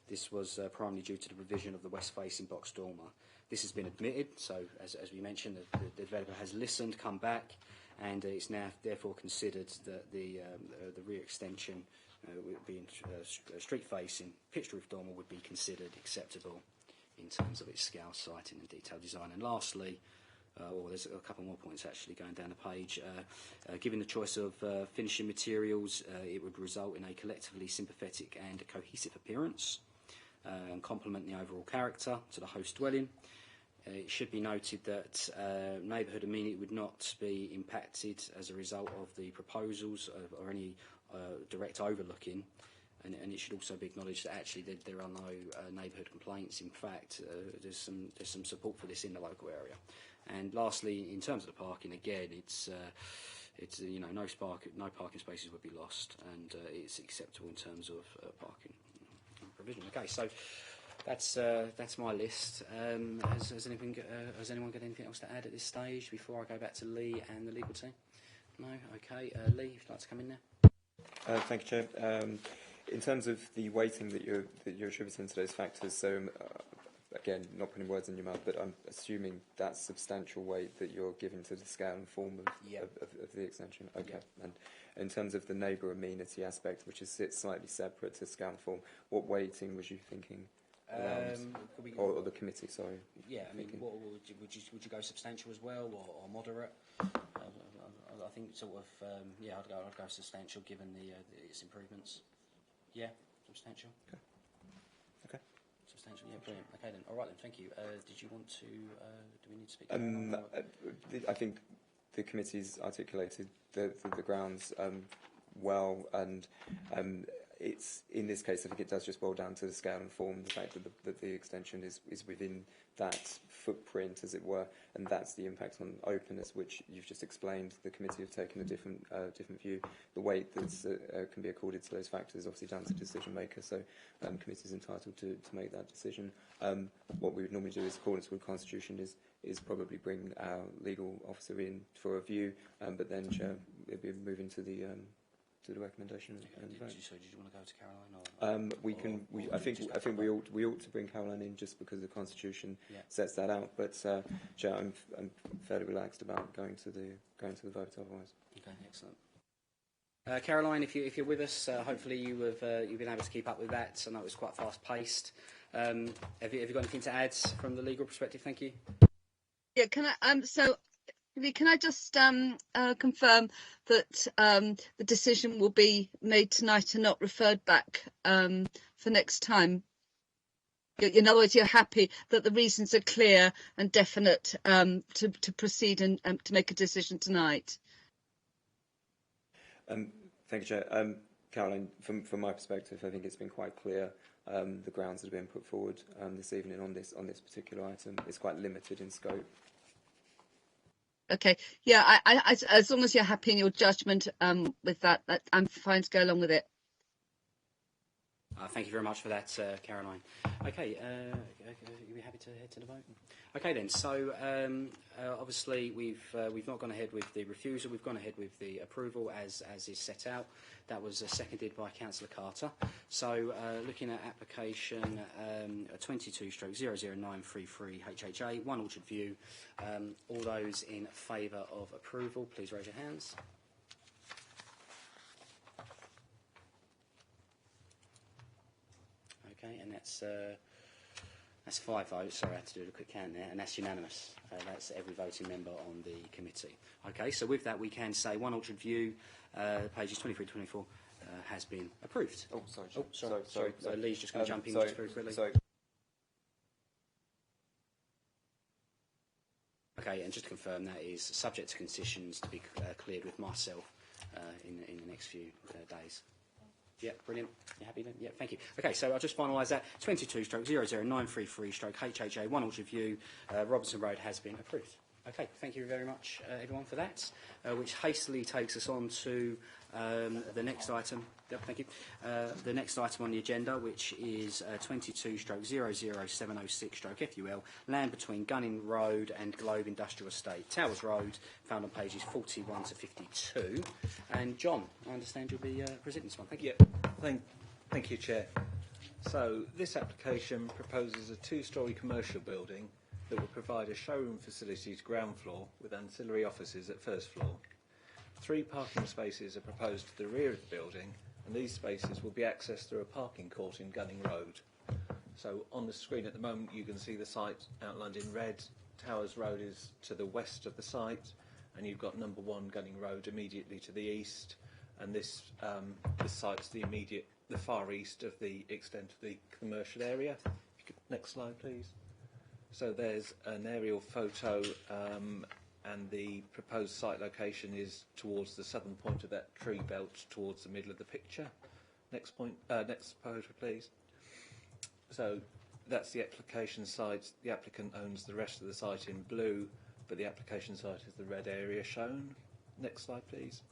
this was primarily due to the provision of the west-facing box dormer. This has been admitted, so as we mentioned, the developer has listened, come back, and it's now therefore considered that the rear extension being street-facing pitched roof dormer would be considered acceptable in terms of its scale, siting and detailed design. And lastly, there's a couple more points actually going down the page. Given the choice of finishing materials, it would result in a collectively sympathetic and cohesive appearance and complement the overall character to the host dwelling. It should be noted that neighbourhood amenity would not be impacted as a result of the proposals or any direct overlooking, and it should also be acknowledged that actually there are no neighbourhood complaints. In fact, there's some support for this in the local area. And lastly, in terms of the parking, again, it's no parking spaces would be lost, and it's acceptable in terms of parking provision. Okay, so that's my list. Has anyone got anything else to add at this stage before I go back to Lee and the legal team? No. Okay, Lee, if you'd like to come in there. Thank you, Chair. In terms of the weighting that you're attributing to those factors, so again, not putting words in your mouth, but I'm assuming that's substantial weight that you're giving to the scale and form of the extension. Okay. Yeah. And in terms of the neighbour amenity aspect, which sits slightly separate to scale and form, what weighting was you thinking? Or the committee, sorry. Yeah, I mean, would you go substantial as well, or moderate? I think sort of, I'd go substantial given its improvements. Yeah, substantial. Okay. Substantial, yeah, brilliant. Okay then, all right then, thank you. Did you want to, do we need to speak? I think the committee's articulated the grounds well, and it's, in this case, I think it does just boil down to the scale and form, the fact that the extension is within that footprint, as it were, and that's the impact on openness, which you've just explained. The committee have taken a different view. The weight that can be accorded to those factors is obviously down to the decision maker, so the committee is entitled to make that decision. What we would normally do, is accordance with the Constitution, is probably bring our legal officer in for a view, but then it'll be moving to the recommendation. Did you want to go to Caroline? Or, I think we ought to bring Caroline in just because the Constitution sets that out. But I'm fairly relaxed about going to the vote otherwise. Okay, excellent. Caroline, if you're with us, hopefully you've been able to keep up with that. I know it was quite fast paced. Have you got anything to add from the legal perspective? Thank you. Yeah, can I just confirm that the decision will be made tonight and not referred back for next time? In other words, you're happy that the reasons are clear and definite to proceed and to make a decision tonight? Thank you, Chair. Caroline, from my perspective, I think it's been quite clear the grounds that have been put forward this evening on this particular item. It's quite limited in scope. Okay, yeah, as long as you're happy in your judgment with that, I'm fine to go along with it. Thank you very much for that, Caroline. Okay, you be happy to head to the vote? Okay then. So obviously we've not gone ahead with the refusal. We've gone ahead with the approval as is set out. That was seconded by Councillor Carter. So looking at application 22/00933 HHA, 1 Orchard View. All those in favour of approval, please raise your hands. Okay, and that's 5 votes. Sorry, I had to do a quick count there, and that's unanimous. That's every voting member on the committee. Okay, so with that, we can say 1 Orchard View, pages 23 to 24, has been approved. Oh, sorry. Sorry. Lee's just going to jump in just very quickly. Okay, and just to confirm, that is subject to conditions to be cleared with myself in the next few days. Yeah, brilliant. You happy then? Yeah, thank you. Okay, so I'll just finalise that. 22/00933/HHA, 1 Orchard View, Robinson Road has been approved. Okay, thank you very much, everyone, for that, which hastily takes us on to the next item. Yep, thank you. The next item on the agenda, which is 22/00706/FUL, land between Gunning Road and Globe Industrial Estate, Towers Road, found on pages 41 to 52. And John, I understand you'll be presenting this one. Thank you. Yeah, thank you, Chair. So this application proposes a 2-storey commercial building that will provide a showroom facility to ground floor with ancillary offices at first floor. 3 parking spaces are proposed to the rear of the building, and these spaces will be accessed through a parking court in Gunning Road. So on the screen at the moment you can see the site outlined in red. Towers Road is to the west of the site, and you've got number 1 Gunning Road immediately to the east, and this site's the far east of the extent of the commercial area. If you could, next slide please. So there's an aerial photo, and the proposed site location is towards the southern point of that tree belt, towards the middle of the picture. Next photo, please. So that's the application site. The applicant owns the rest of the site in blue, but the application site is the red area shown. Next slide, please.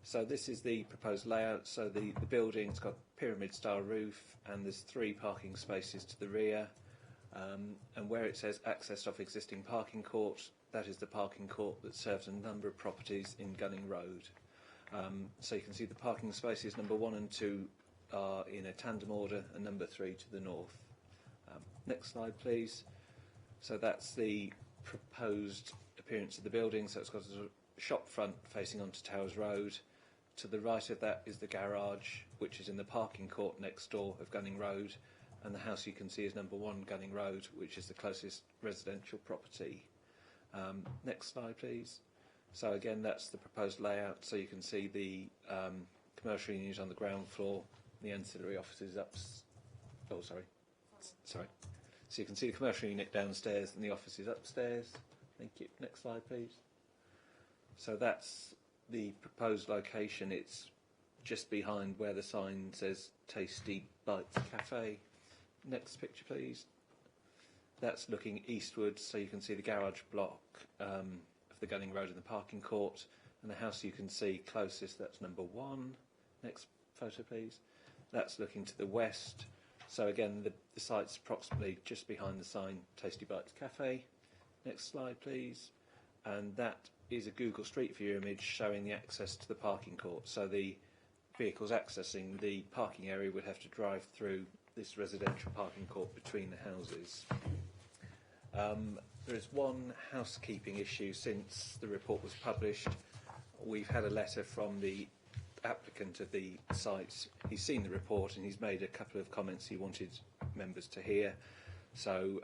So this is the proposed layout. So the building's got pyramid-style roof, and there's 3 parking spaces to the rear. And where it says accessed off existing parking court, that is the parking court that serves a number of properties in Gunning Road. So you can see the parking spaces number 1 and 2 are in a tandem order, and number 3 to the north. Next slide please. So that's the proposed appearance of the building. So it's got a shop front facing onto Towers Road. To the right of that is the garage, which is in the parking court next door of Gunning Road, and the house you can see is number 1 Gunning Road, which is the closest residential property. Next slide please. So again, that's the proposed layout. So you can see the commercial unit on the ground floor, the ancillary offices So you can see the commercial unit downstairs and the offices upstairs. Thank you. Next slide please. So that's the proposed location. It's just behind where the sign says Tasty Bites Cafe. Next picture please. That's looking eastwards, so you can see the garage block of the Gunning Road and the parking court, and the house you can see closest, that's number 1. Next photo please. That's looking to the west, so again the site's approximately just behind the sign Tasty Bites Cafe. Next slide please. And that is a Google Street View image showing the access to the parking court. So the vehicles accessing the parking area would have to drive through this residential parking court between the houses. There is one housekeeping issue since the report was published. We've had a letter from the applicant of the site. He's seen the report and he's made a couple of comments he wanted members to hear. So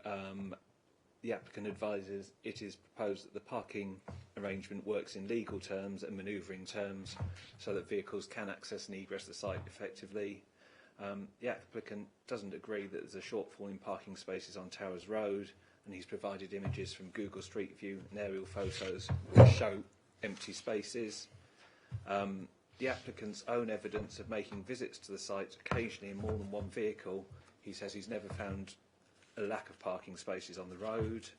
the applicant advises it is proposed that the parking arrangement works in legal terms and manoeuvring terms so that vehicles can access and egress the site effectively. The applicant doesn't agree that there's a shortfall in parking spaces on Towers Road, and he's provided images from Google Street View and aerial photos which show empty spaces. The applicant's own evidence of making visits to the site occasionally in more than 1 vehicle, he says he's never found a lack of parking spaces on the road.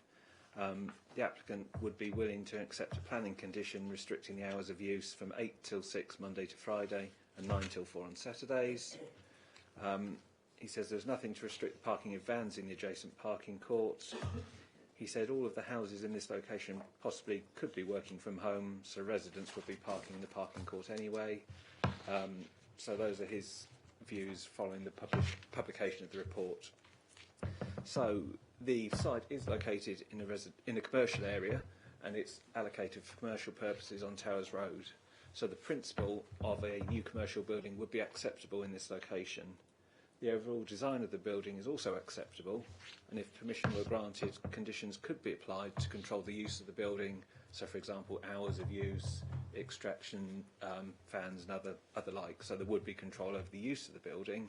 The applicant would be willing to accept a planning condition restricting the hours of use from 8 till 6 Monday to Friday and 9 till 4 on Saturdays. He says there's nothing to restrict the parking of vans in the adjacent parking courts. He said all of the houses in this location possibly could be working from home, so residents would be parking in the parking court anyway. So those are his views following the publication of the report. So the site is located in a commercial area, and it's allocated for commercial purposes on Towers Road. So the principle of a new commercial building would be acceptable in this location. The overall design of the building is also acceptable, and if permission were granted, conditions could be applied to control the use of the building. So, for example, hours of use, extraction, fans and other like. So there would be control over the use of the building.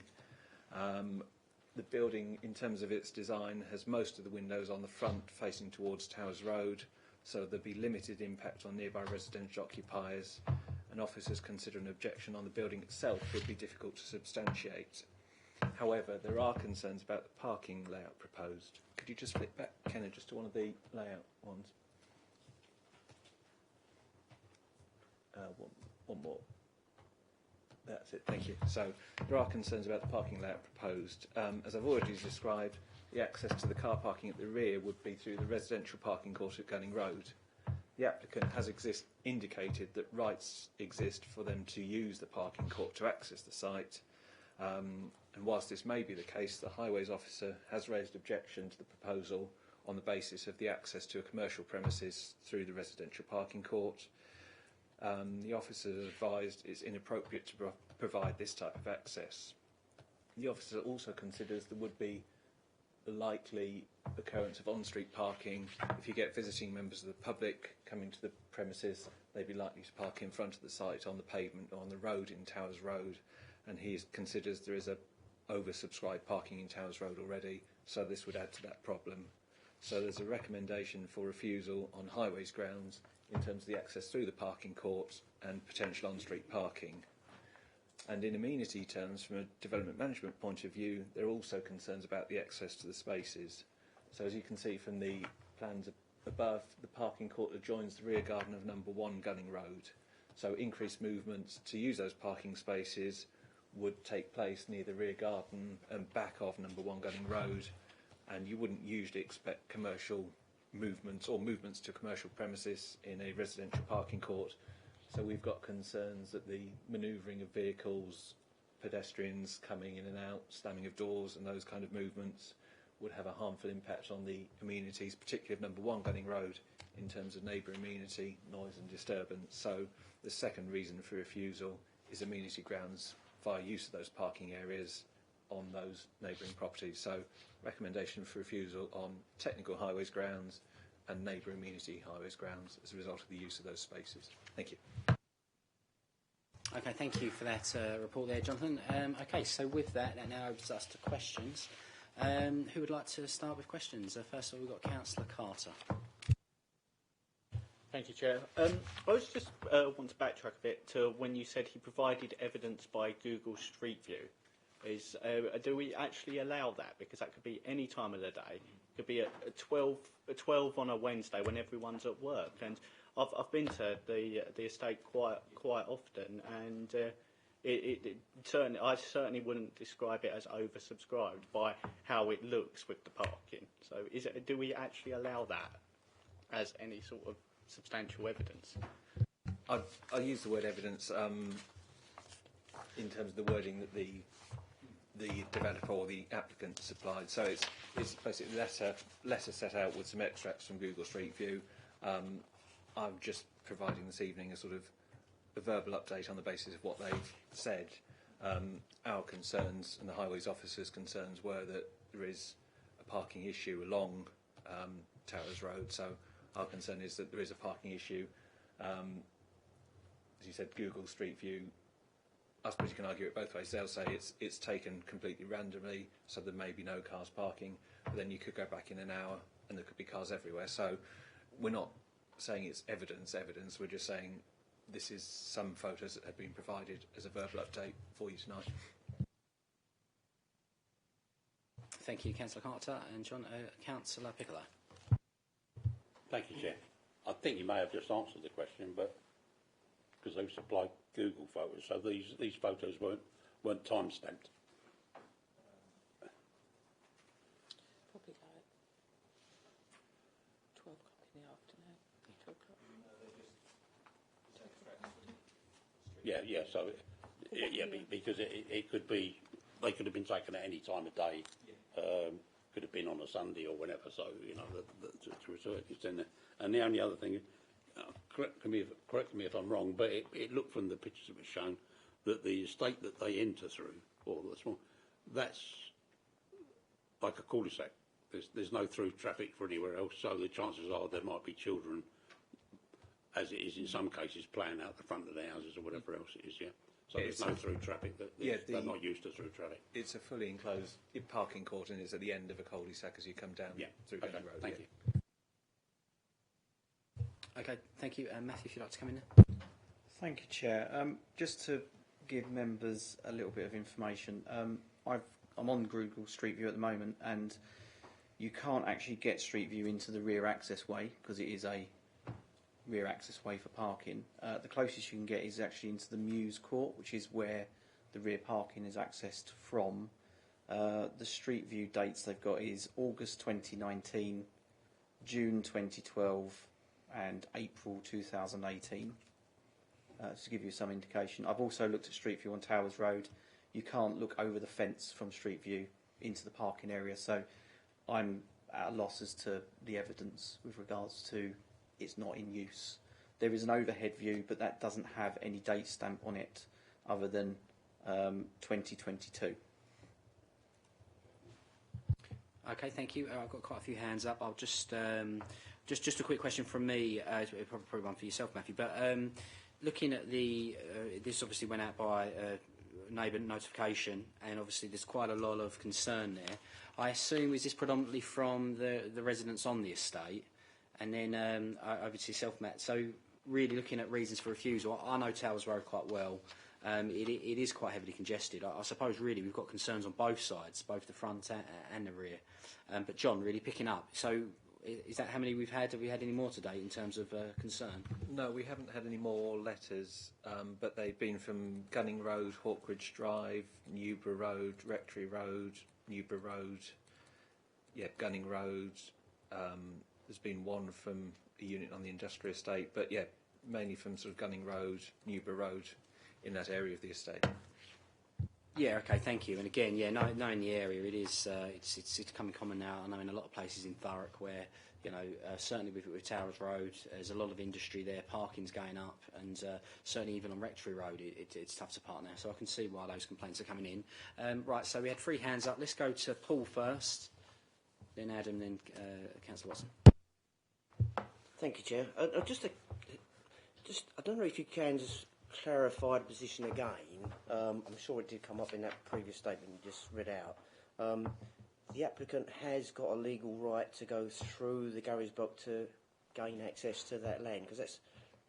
The building, in terms of its design, has most of the windows on the front facing towards Towers Road, so there'd be limited impact on nearby residential occupiers. And officers consider an objection on the building itself would be difficult to substantiate. However, there are concerns about the parking layout proposed. Could you just flip back, Kenna, just to one of the layout ones? One more. That's it, thank you. So there are concerns about the parking layout proposed. As I've already described, the access to the car parking at the rear would be through the residential parking court at Gunning Road. The applicant has indicated that rights exist for them to use the parking court to access the site. And whilst this may be the case, the Highways Officer has raised objection to the proposal on the basis of the access to a commercial premises through the residential parking court. The officer has advised it's inappropriate to provide this type of access. The officer also considers there would be the likely occurrence of on-street parking. If you get visiting members of the public coming to the premises, they'd be likely to park in front of the site on the pavement or on the road in Towers Road, and he considers there is a oversubscribed parking in Towers Road already, so this would add to that problem. So there's a recommendation for refusal on highways grounds in terms of the access through the parking court and potential on-street parking. And in amenity terms, from a development management point of view, there are also concerns about the access to the spaces. So as you can see from the plans above, the parking court adjoins the rear garden of number 1 Gunning Road. So increased movements to use those parking spaces would take place near the rear garden and back of number 1 Gunning Road, and you wouldn't usually expect commercial movements or movements to commercial premises in a residential parking court. So we've got concerns that the manoeuvring of vehicles, pedestrians coming in and out, slamming of doors and those kind of movements would have a harmful impact on the amenities, particularly of number 1 Gunning Road, in terms of neighbour amenity, noise and disturbance. So the second reason for refusal is amenity grounds via use of those parking areas on those neighbouring properties. So recommendation for refusal on technical highways grounds and neighbour amenity highways grounds as a result of the use of those spaces. Thank you. Okay, thank you for that report there, Jonathan. Okay, so with that, that now opens us to questions. Who would like to start with questions? First of all, we've got Councillor Carter. Thank you, Chair. I was just want to backtrack a bit to when you said he provided evidence by Google Street View. Do we actually allow that? Because that could be any time of the day. It could be at 12 on a Wednesday when everyone's at work. And I've been to the estate quite often, and I certainly wouldn't describe it as oversubscribed by how it looks with the parking. So do we actually allow that as any sort of substantial evidence? I'll use the word evidence in terms of the wording that the developer or the applicant supplied. So it's basically a letter set out with some extracts from Google Street View. I'm just providing this evening a sort of a verbal update on the basis of what they've said. Our concerns and the Highways Officer's concerns were that there is a parking issue along Towers Road. So our concern is that there is a parking issue. As you said, Google Street View, I suppose you can argue it both ways. They'll say it's taken completely randomly, so there may be no cars parking, but then you could go back in an hour and there could be cars everywhere. So we're not saying it's evidence. We're just saying this is some photos that have been provided as a verbal update for you tonight. Thank you, Councillor Carter. And John, Councillor Piccolo. Thank you, Chair. I think you may have just answered the question, but because they supplied Google photos, so these photos weren't time stamped. Yeah. So, because it could be, they could have been taken at any time of day. Could have been on a Sunday or whenever. So to a certain extent. And the only other thing, correct me if I'm wrong, but it looked from the pictures that were shown that the estate that they enter through, or the small, that's like a cul-de-sac. There's no through traffic for anywhere else, so the chances are there might be children, as it is in some cases, playing out the front of the houses or whatever else it is, yeah. So there's no through traffic. They're not used to through traffic. It's a fully enclosed parking court, and it's at the end of a cul-de-sac as you come down through Gunning Road. Thank you. Okay, thank you. Matthew, if you'd like to come in there. Thank you, Chair. Just to give members a little bit of information, I'm on Google Street View at the moment, and you can't actually get Street View into the rear access way because it is a rear access way for parking. The closest you can get is actually into the Mews Court, which is where the rear parking is accessed from. The Street View dates they've got is August 2019, June 2012 and April 2018. To give you some indication. I've also looked at Street View on Towers Road. You can't look over the fence from Street View into the parking area, so I'm at a loss as to the evidence with regards to it's not in use. There is an overhead view, but that doesn't have any date stamp on it other than 2022. Okay, thank you. I've got quite a few hands up. I'll just a quick question from me, probably one for yourself, Matthew. But looking at this obviously went out by neighbour notification, and obviously there's quite a lot of concern there. I assume, is this predominantly from the residents on the estate? And then over to yourself, Matt. So really looking at reasons for refusal, I know Towers Road quite well. It is quite heavily congested. I suppose really we've got concerns on both sides, both the front and the rear. But John, really picking up. So is that how many we've had? Have we had any more today in terms of concern? No, we haven't had any more letters, but they've been from Gunning Road, Hawkridge Drive, Newborough Road, Rectory Road, Newborough Road, Gunning Road. There's been one from a unit on the industrial estate, but mainly from sort of Gunning Road, Newborough Road, in that area of the estate. Yeah, okay, thank you. And again, knowing the area, it's becoming common now. I know in a lot of places in Thurrock where, certainly with Towers Road, there's a lot of industry there, parking's going up, and certainly even on Rectory Road, it's tough to park now. So I can see why those complaints are coming in. Right, so we had 3 hands up. Let's go to Paul first, then Adam, then Councillor Watson. Thank you, Chair. I don't know if you can just clarify the position again. I'm sure it did come up in that previous statement you just read out. The applicant has got a legal right to go through the garage block to gain access to that land, because it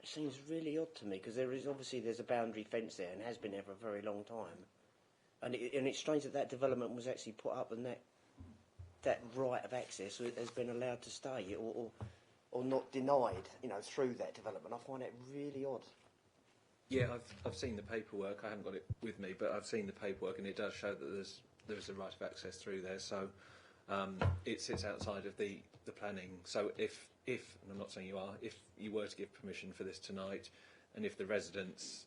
seems really odd to me, because there's a boundary fence there and has been there for a very long time, and it's strange that development was actually put up and that right of access has been allowed to stay or not denied, through that development. I find it really odd. Yeah, I've seen the paperwork. I haven't got it with me, but I've seen the paperwork, and it does show that there is a right of access through there. So it sits outside of the planning. So if and I'm not saying you are, if you were to give permission for this tonight, and if the residents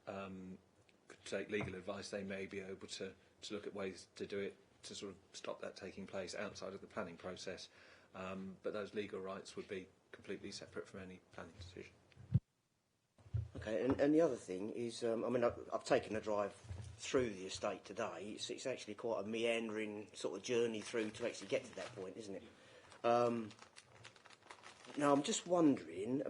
could take legal advice, they may be able to look at ways to do it to sort of stop that taking place outside of the planning process. But those legal rights would be completely separate from any planning decision. Okay, and the other thing is, I've taken a drive through the estate today. It's actually quite a meandering sort of journey through to actually get to that point, isn't it? Now, I'm just wondering,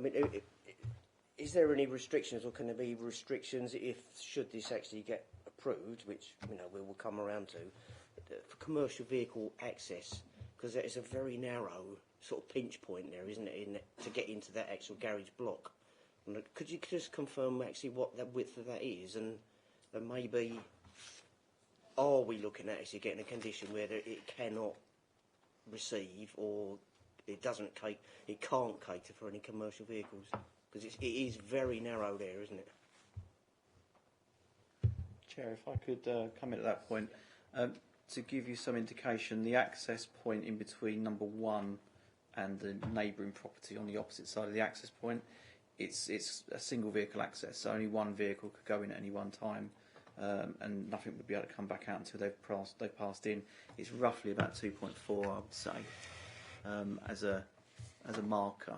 is there any restrictions, or can there be restrictions should this actually get approved, which, we will come around to, for commercial vehicle access? Because there is a very narrow sort of pinch point there, isn't it, to get into that actual garage block? Could you just confirm actually what the width of that is, and maybe are we looking at actually getting a condition where it cannot receive, or it can't cater for any commercial vehicles? Because it is very narrow there, isn't it? Chair, if I could come in at that point. To give you some indication, the access point in between number 1 and the neighbouring property on the opposite side of the access point it's a single vehicle access, so only one vehicle could go in at any one time, and nothing would be able to come back out until they've passed in. It's roughly about 2.4, I would say, as a marker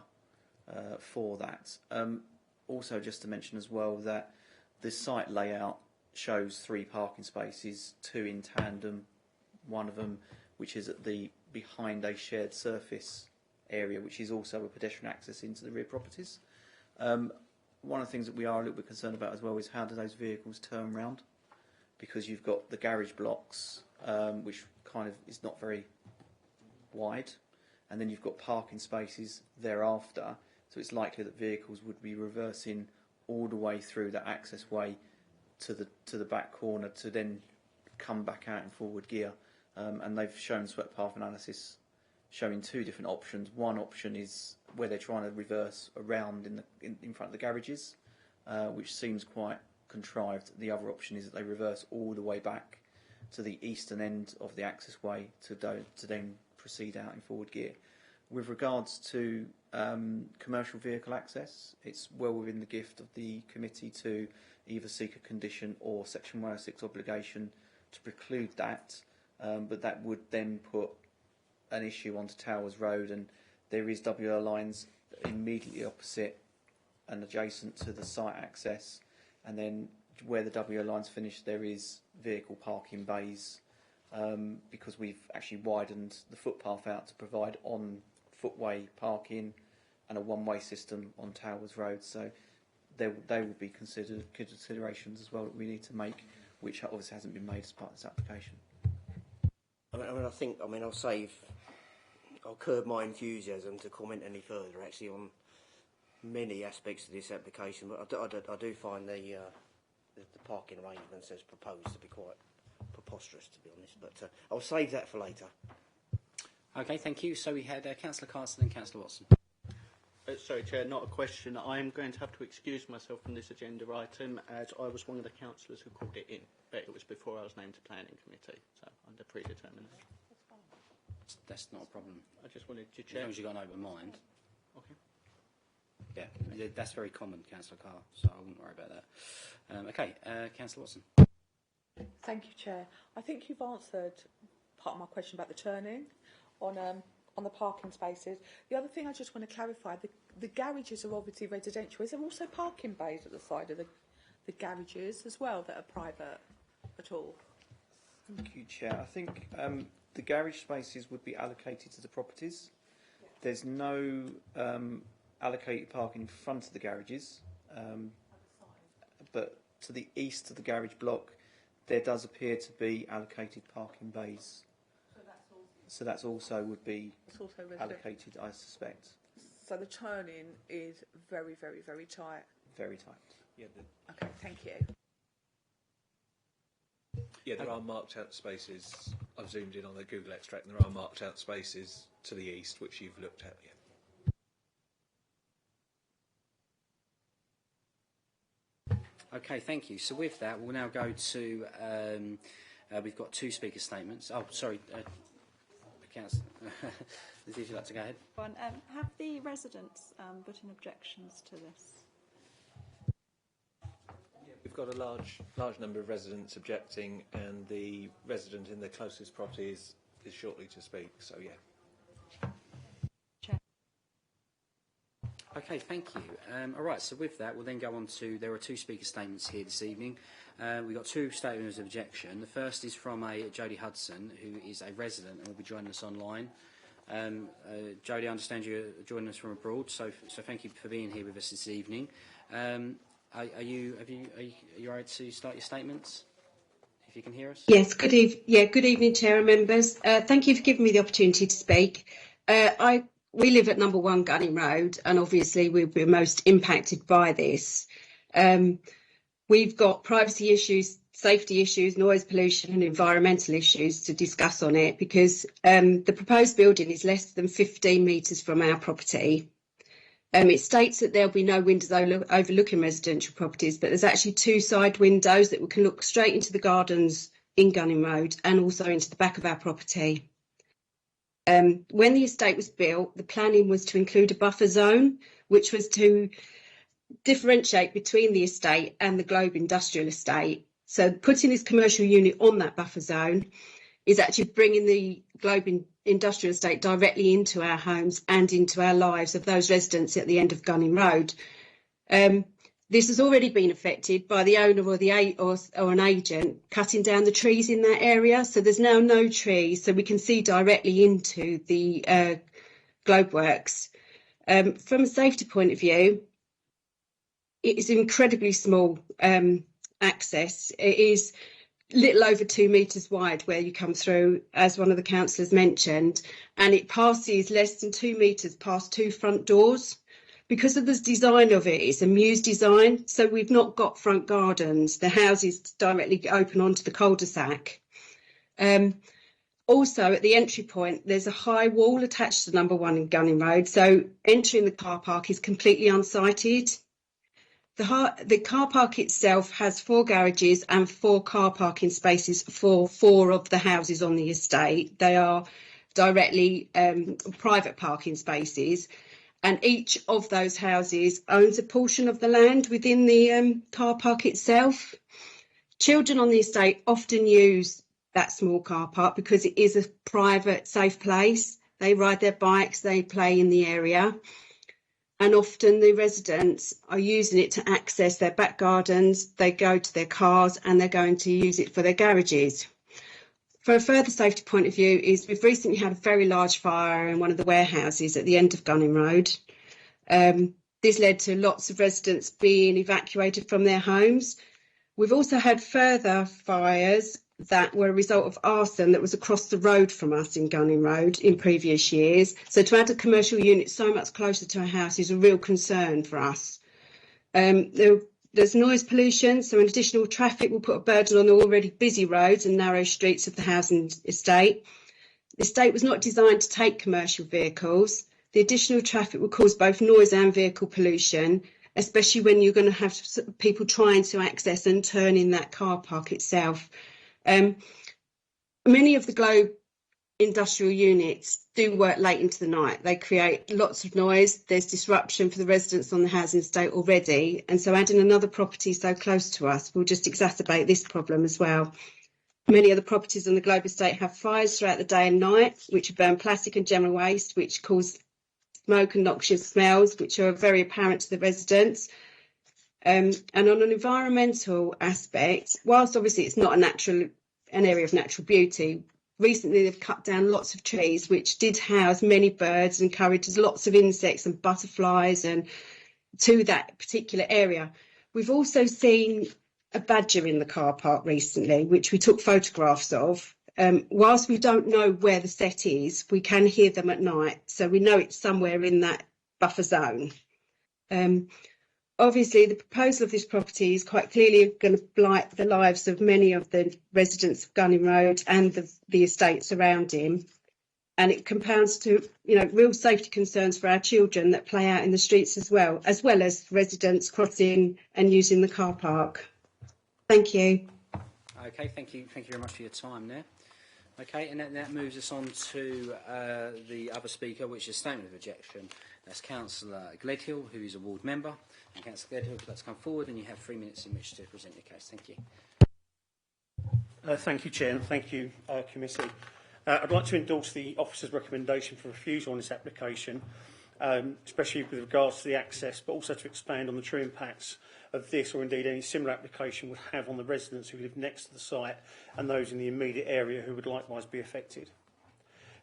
for that. Also, just to mention as well that the site layout shows 3 parking spaces, 2 in tandem, one of them which is at the behind a shared surface area, which is also a pedestrian access into the rear properties. One of the things that we are a little bit concerned about as well is how do those vehicles turn round, because you've got the garage blocks, which kind of is not very wide, and then you've got parking spaces thereafter, so it's likely that vehicles would be reversing all the way through that access way to the back corner to then come back out in forward gear. And they've shown swept path analysis showing 2 different options. One option is where they're trying to reverse around in front of the garages, which seems quite contrived. The other option is that they reverse all the way back to the eastern end of the access way to then proceed out in forward gear. With regards to commercial vehicle access, it's well within the gift of the committee to either seek a condition or Section 106 obligation to preclude that, but that would then put an issue onto Towers Road, and there is WL lines immediately opposite and adjacent to the site access, and then where the WL lines finish there is vehicle parking bays, because we've actually widened the footpath out to provide on footway parking and a one-way system on Towers Road, so they will be considerations as well that we need to make, which obviously hasn't been made as part of this application. I mean, I'll curb my enthusiasm to comment any further actually on many aspects of this application, but I do find the parking arrangements as proposed to be quite preposterous, to be honest, but I'll save that for later. Okay, thank you. So we had Councillor Carson and Councillor Watson. Sorry, Chair, not a question. I am going to have to excuse myself from this agenda item as I was one of the councillors who called it in, but it was before I was named to Planning Committee, so under predetermination. That's not a problem. I just wanted to check. As long as you've got an open mind. Okay. Yeah, that's very common, Councillor Carr, so I wouldn't worry about that. Okay, Councillor Watson. Thank you, Chair. I think you've answered part of my question about the turning on the parking spaces. The other thing I just want to clarify, the garages are obviously residential. Is there also parking bays at the side of the garages as well that are private at all? Thank you, Chair. I think the garage spaces would be allocated to the properties. There's no allocated parking in front of the garages, but to the east of the garage block there does appear to be allocated parking bays. So that's also would be allocated, I suspect. So the turning is very, very, very tight. Very tight. Yeah. Okay, thank you. Yeah, there are marked out spaces. I've zoomed in on the Google extract, and there are marked out spaces to the east, which you've looked at. Yeah. Okay, thank you. So with that, we'll now go to, we've got 2 speaker statements. Oh, sorry, Councillor, if you'd like to go ahead. Have the residents put in objections to this? Yeah, we've got a large number of residents objecting, and the resident in the closest property is shortly to speak, so yeah. Okay, thank you. All right, so with that, we'll then go on to, there are 2 speaker statements here this evening. We've got 2 statements of objection. The first is from Jodie Hudson, who is a resident and will be joining us online. Jodie, I understand you're joining us from abroad, so thank you for being here with us this evening. Are you all right to start your statements, if you can hear us? Yes, good evening, Chair and members. Thank you for giving me the opportunity to speak. We live at number 1 Gunning Road, and obviously we'll be most impacted by this. We've got privacy issues, safety issues, noise pollution and environmental issues to discuss on it, because the proposed building is less than 15 metres from our property. It states that there'll be no windows overlooking residential properties, but there's actually 2 side windows that we can look straight into the gardens in Gunning Road and also into the back of our property. When the estate was built, the planning was to include a buffer zone, which was to differentiate between the estate and the Globe Industrial Estate. So putting this commercial unit on that buffer zone is actually bringing the Globe Industrial Estate directly into our homes and into our lives of those residents at the end of Gunning Road. This has already been affected by the owner or an agent cutting down the trees in that area. So there's now no trees, so we can see directly into the Globe Works. From a safety point of view, it is incredibly small access. It is little over 2 metres wide where you come through, as one of the councillors mentioned, and it passes less than 2 metres past 2 front doors. Because of the design of it, it's a mews design, so we've not got front gardens. The houses directly open onto the cul-de-sac. Also, at the entry point, there's a high wall attached to number 1 in Gunning Road, so entering the car park is completely unsighted. The car park itself has 4 garages and 4 car parking spaces for 4 of the houses on the estate. They are directly private parking spaces, and each of those houses owns a portion of the land within the car park itself. Children on the estate often use that small car park because it is a private, safe place. They ride their bikes, they play in the area, and often the residents are using it to access their back gardens. They go to their cars and they're going to use it for their garages. For a further safety point of view, we've recently had a very large fire in one of the warehouses at the end of Gunning Road. This led to lots of residents being evacuated from their homes. We've also had further fires that were a result of arson that was across the road from us in Gunning Road in previous years. So to add a commercial unit so much closer to our house is a real concern for us. There's noise pollution, so an additional traffic will put a burden on the already busy roads and narrow streets of the housing estate. The estate was not designed to take commercial vehicles. The additional traffic will cause both noise and vehicle pollution, especially when you're going to have people trying to access and turn in that car park itself. Many of the Globe industrial units do work late into the night. They create lots of noise. There's disruption for the residents on the housing estate already, and so adding another property so close to us will just exacerbate this problem as well. Many of the properties on the Globe estate have fires throughout the day and night, which burn plastic and general waste, which cause smoke and noxious smells, which are very apparent to the residents. And on an environmental aspect, whilst obviously it's not an area of natural beauty, recently they've cut down lots of trees which did house many birds and encourages lots of insects and butterflies and to that particular area. We've also seen a badger in the car park recently, which we took photographs of. Whilst we don't know where the set is, we can hear them at night, so we know it's somewhere in that buffer zone. Obviously, the proposal of this property is quite clearly going to blight the lives of many of the residents of Gunning Road and the estate surrounding, and it compounds to real safety concerns for our children that play out in the streets as well as residents crossing and using the car park. Thank you. Okay, thank you very much for your time there. Okay, and that moves us on to the other speaker, which is statement of objection. That's Councillor Gledhill, who is a ward member. And Councillor Gledhill, let's come forward, and you have 3 minutes in which to present your case. Thank you. Thank you, Chair, and thank you, Committee. I'd like to endorse the officer's recommendation for refusal on this application, especially with regards to the access, but also to expand on the true impacts of this or indeed any similar application would have on the residents who live next to the site and those in the immediate area who would likewise be affected.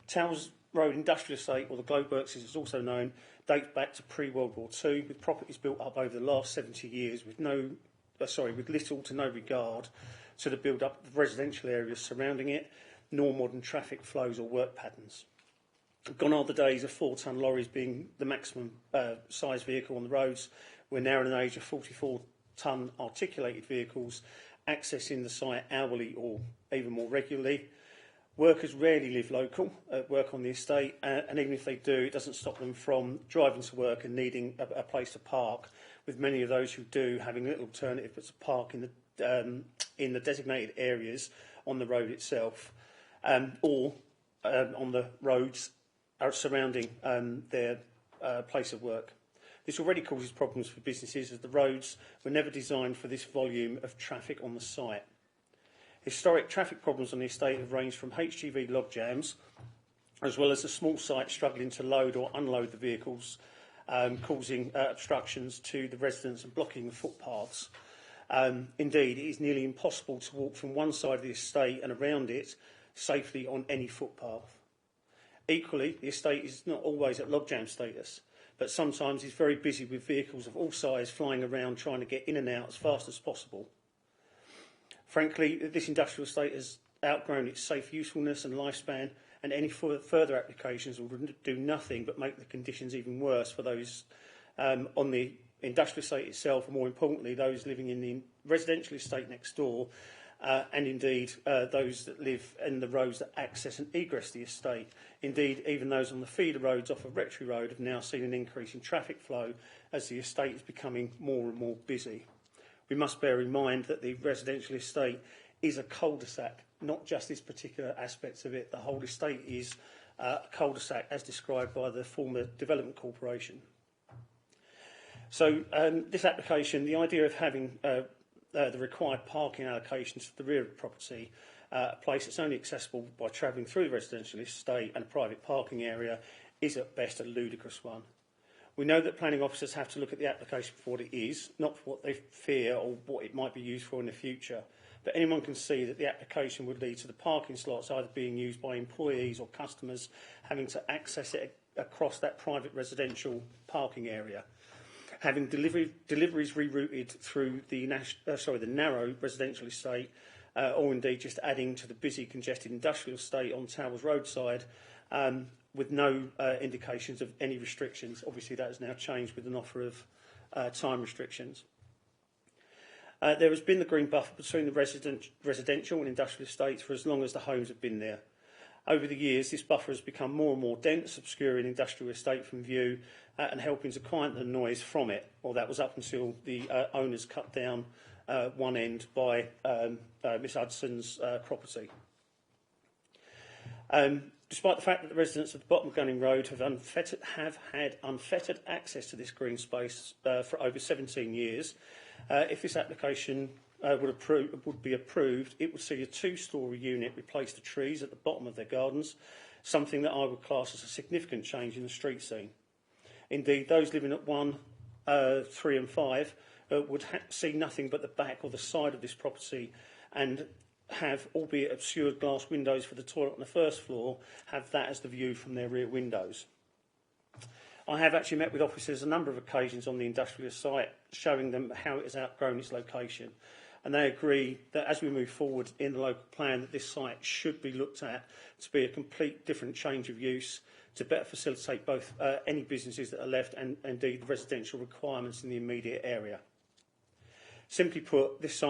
Towers Road Industrial Estate, or the Globe Works as it's also known, dates back to pre-World War II, with properties built up over the last 70 years with little to no regard to the build-up of residential areas surrounding it, nor modern traffic flows or work patterns. Gone are the days of 4-ton lorries being the maximum size vehicle on the roads. We're now in an age of 44-ton articulated vehicles accessing the site hourly or even more regularly. Workers rarely live local, work on the estate, and even if they do, it doesn't stop them from driving to work and needing a place to park, with many of those who do having little alternative but to park in the designated areas on the road itself, or on the roads surrounding their place of work. This already causes problems for businesses as the roads were never designed for this volume of traffic on the site. Historic traffic problems on the estate have ranged from HGV log jams, as well as a small site struggling to load or unload the vehicles, causing obstructions to the residents and blocking the footpaths. Indeed, it is nearly impossible to walk from one side of the estate and around it safely on any footpath. Equally, the estate is not always at logjam status, but sometimes is very busy with vehicles of all sizes flying around trying to get in and out as fast as possible. Frankly, this industrial estate has outgrown its safe usefulness and lifespan, and any further applications will do nothing but make the conditions even worse for those on the industrial estate itself, and more importantly, those living in the residential estate next door, and indeed those that live in the roads that access and egress the estate. Indeed, even those on the feeder roads off of Rectory Road have now seen an increase in traffic flow as the estate is becoming more and more busy. We must bear in mind that the residential estate is a cul-de-sac, not just this particular aspect of it. The whole estate is a cul-de-sac as described by the former Development Corporation. So this application, the idea of having the required parking allocations to the rear of the property, a place that's only accessible by travelling through the residential estate and a private parking area, is at best a ludicrous one. We know that planning officers have to look at the application for what it is, not for what they fear or what it might be used for in the future. But anyone can see that the application would lead to the parking slots either being used by employees or customers having to access it across that private residential parking area. Having deliveries rerouted through the narrow residential estate, or indeed just adding to the busy, congested industrial estate on Towers roadside, with no indications of any restrictions. Obviously, that has now changed with an offer of time restrictions. There has been the green buffer between the residential and industrial estates for as long as the homes have been there. Over the years, this buffer has become more and more dense, obscuring industrial estate from view and helping to quieten the noise from it. Well, that was up until the owners cut down one end by Miss Hudson's property. Despite the fact that the residents of the bottom of Gunning Road have had unfettered access to this green space for over 17 years, if this application would be approved, it would see a two-storey unit replace the trees at the bottom of their gardens, something that I would class as a significant change in the street scene. Indeed, those living at 1, 3 and 5 would see nothing but the back or the side of this property, and have, albeit obscured glass windows for the toilet on the first floor, have that as the view from their rear windows. I have actually met with officers a number of occasions on the industrial site, showing them how it has outgrown its location. And they agree that as we move forward in the local plan, that this site should be looked at to be a complete different change of use to better facilitate both any businesses that are left and indeed the residential requirements in the immediate area. Simply put, this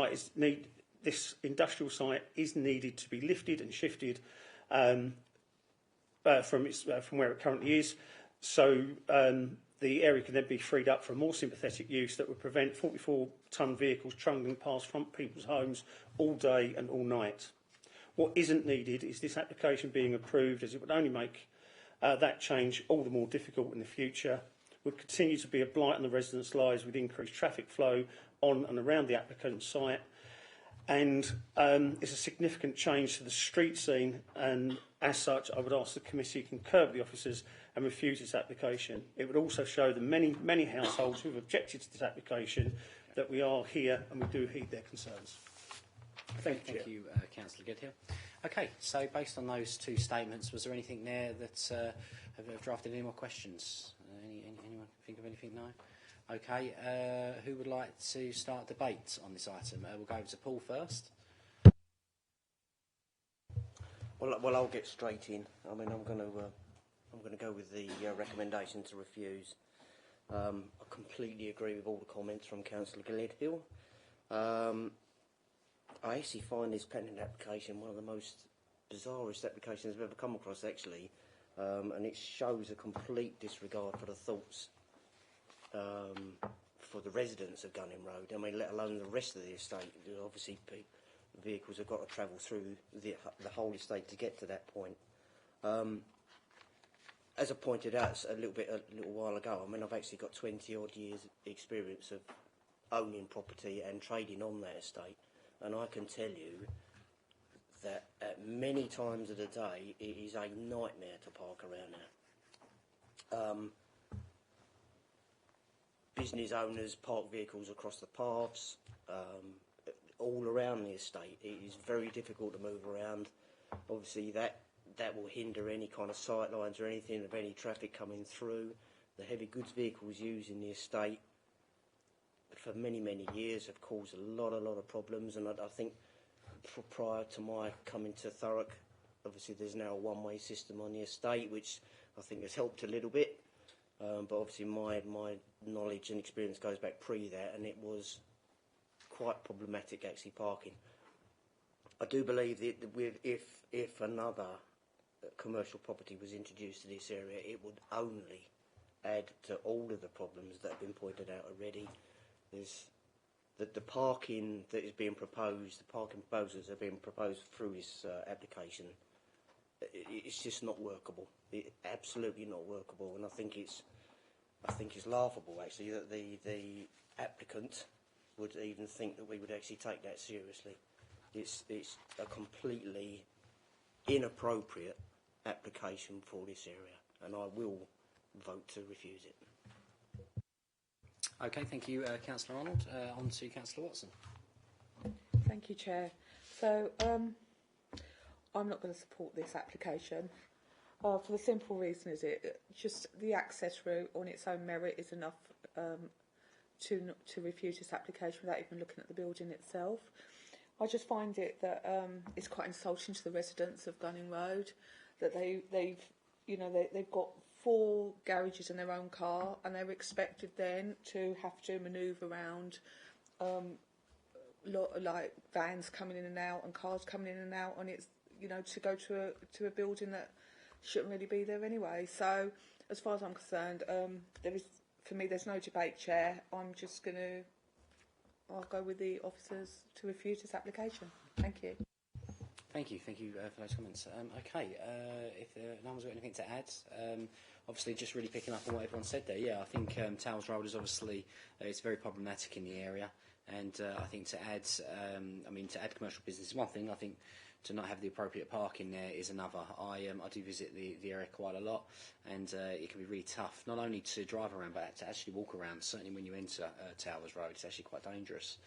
industrial site is needed to be lifted and shifted from where it currently is, so the area can then be freed up for a more sympathetic use that would prevent 44-tonne vehicles trundling past front people's homes all day and all night. What isn't needed is this application being approved, as it would only make that change all the more difficult in the future, would continue to be a blight on the residents' lives with increased traffic flow on and around the applicant's site, and it's a significant change to the street scene, and as such I would ask the committee to concur with the officers and refuse this application. It would also show the many households who have objected to this application that we are here and we do heed their concerns. Thank you, Councillor Goodhill. Okay, so based on those two statements, was there anything there that have drafted any more questions? Anyone think of anything? No? Okay, who would like to start debate on this item? We'll go over to Paul first. Well, I'll get straight in. I mean, I'm going to go with the recommendation to refuse. I completely agree with all the comments from Councillor Gillett-Hill. I actually find this pending application one of the most bizarrest applications I've ever come across, actually, and it shows a complete disregard for the thoughts for the residents of Gunning Road. I mean, let alone the rest of the estate. Obviously, vehicles have got to travel through the whole estate to get to that point. as I pointed out a little while ago, I mean, I've actually got 20 odd years experience of owning property and trading on that estate, and I can tell you that at many times of the day it is a nightmare to park around there. Business owners park vehicles across the paths, all around the estate. It is very difficult to move around. Obviously that will hinder any kind of sight lines or anything of any traffic coming through. The heavy goods vehicles used in the estate for many, many years have caused a lot of problems, and I think prior to my coming to Thurrock, obviously there's now a one-way system on the estate, which I think has helped a little bit, but obviously my knowledge and experience goes back pre that, and it was quite problematic actually parking. I do believe that if another commercial property was introduced to this area, it would only add to all of the problems that have been pointed out already. There's the parking that is being proposed, the parking proposals that are being proposed through this application, it's just not workable. Absolutely not workable, and I think it's laughable actually that the applicant would even think that we would actually take that seriously. It's a completely inappropriate application for this area, and I will vote to refuse it. Okay, thank you, Councillor Arnold. On to Councillor Watson. Thank you, Chair. So I'm not going to support this application for the simple reason is it just the access route on its own merit is enough to refuse this application without even looking at the building itself. I just find it that it's quite insulting to the residents of Gunning Road that they've got 4 garages in their own car, and they're expected then to have to manoeuvre around like vans coming in and out and cars coming in and out, and it's to go to a building that shouldn't really be there anyway. So as far as I'm concerned, there's no debate, Chair. I'll go with the officers to refuse this application. Thank you. Thank you for those comments. Okay, if no one's got anything to add, obviously just really picking up on what everyone said there. Yeah, I think Towers Road is obviously it's very problematic in the area, and I think to add commercial business is one thing. I think to not have the appropriate parking there is another. I do visit the area quite a lot, and it can be really tough not only to drive around but to actually walk around. Certainly when you enter Towers Road, it's actually quite dangerous.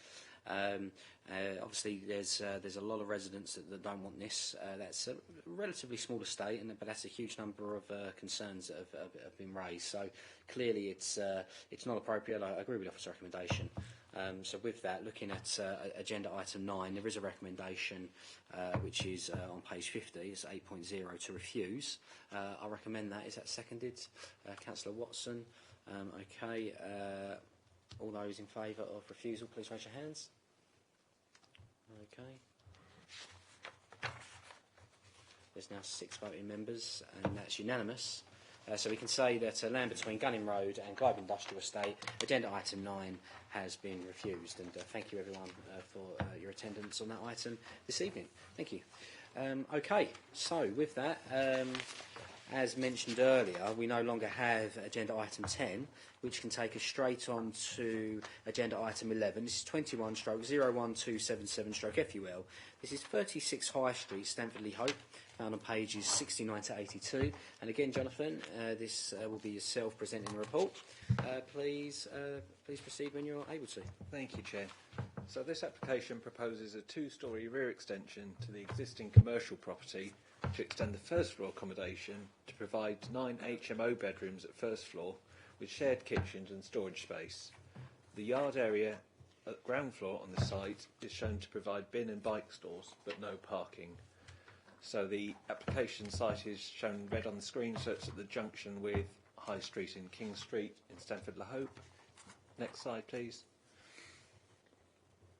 Obviously, there's a lot of residents that don't want this. That's a relatively small estate, but that's a huge number of concerns that have been raised. So clearly, it's not appropriate. I agree with the officer's recommendation. So with that, looking at agenda item 9, there is a recommendation which is on page 50. It's 8.0 to refuse. I recommend that. Is that seconded? Councillor Watson. Okay. All those in favour of refusal, please raise your hands. Okay. There's now 6 voting members, and that's unanimous. So we can say that land between Gunning Road and Globe Industrial Estate, agenda item 9, has been refused. And thank you, everyone, for your attendance on that item this evening. Thank you. Okay, so with that, as mentioned earlier, we no longer have agenda item 10, which can take us straight on to agenda item 11. This is 21/01277/FUL. This is 36 High Street, Stamford-le-Hope, found on pages 69 to 82. And again, Jonathan, this will be yourself presenting the report. Please proceed when you're able to. Thank you, Chair. So this application proposes a 2-storey rear extension to the existing commercial property to extend the first floor accommodation to provide 9 HMO bedrooms at first floor with shared kitchens and storage space. The yard area at ground floor on the site is shown to provide bin and bike stores but no parking. So the application site is shown red on the screen, so it's at the junction with High Street and King Street in Stamford-le-Hope. Next slide, please.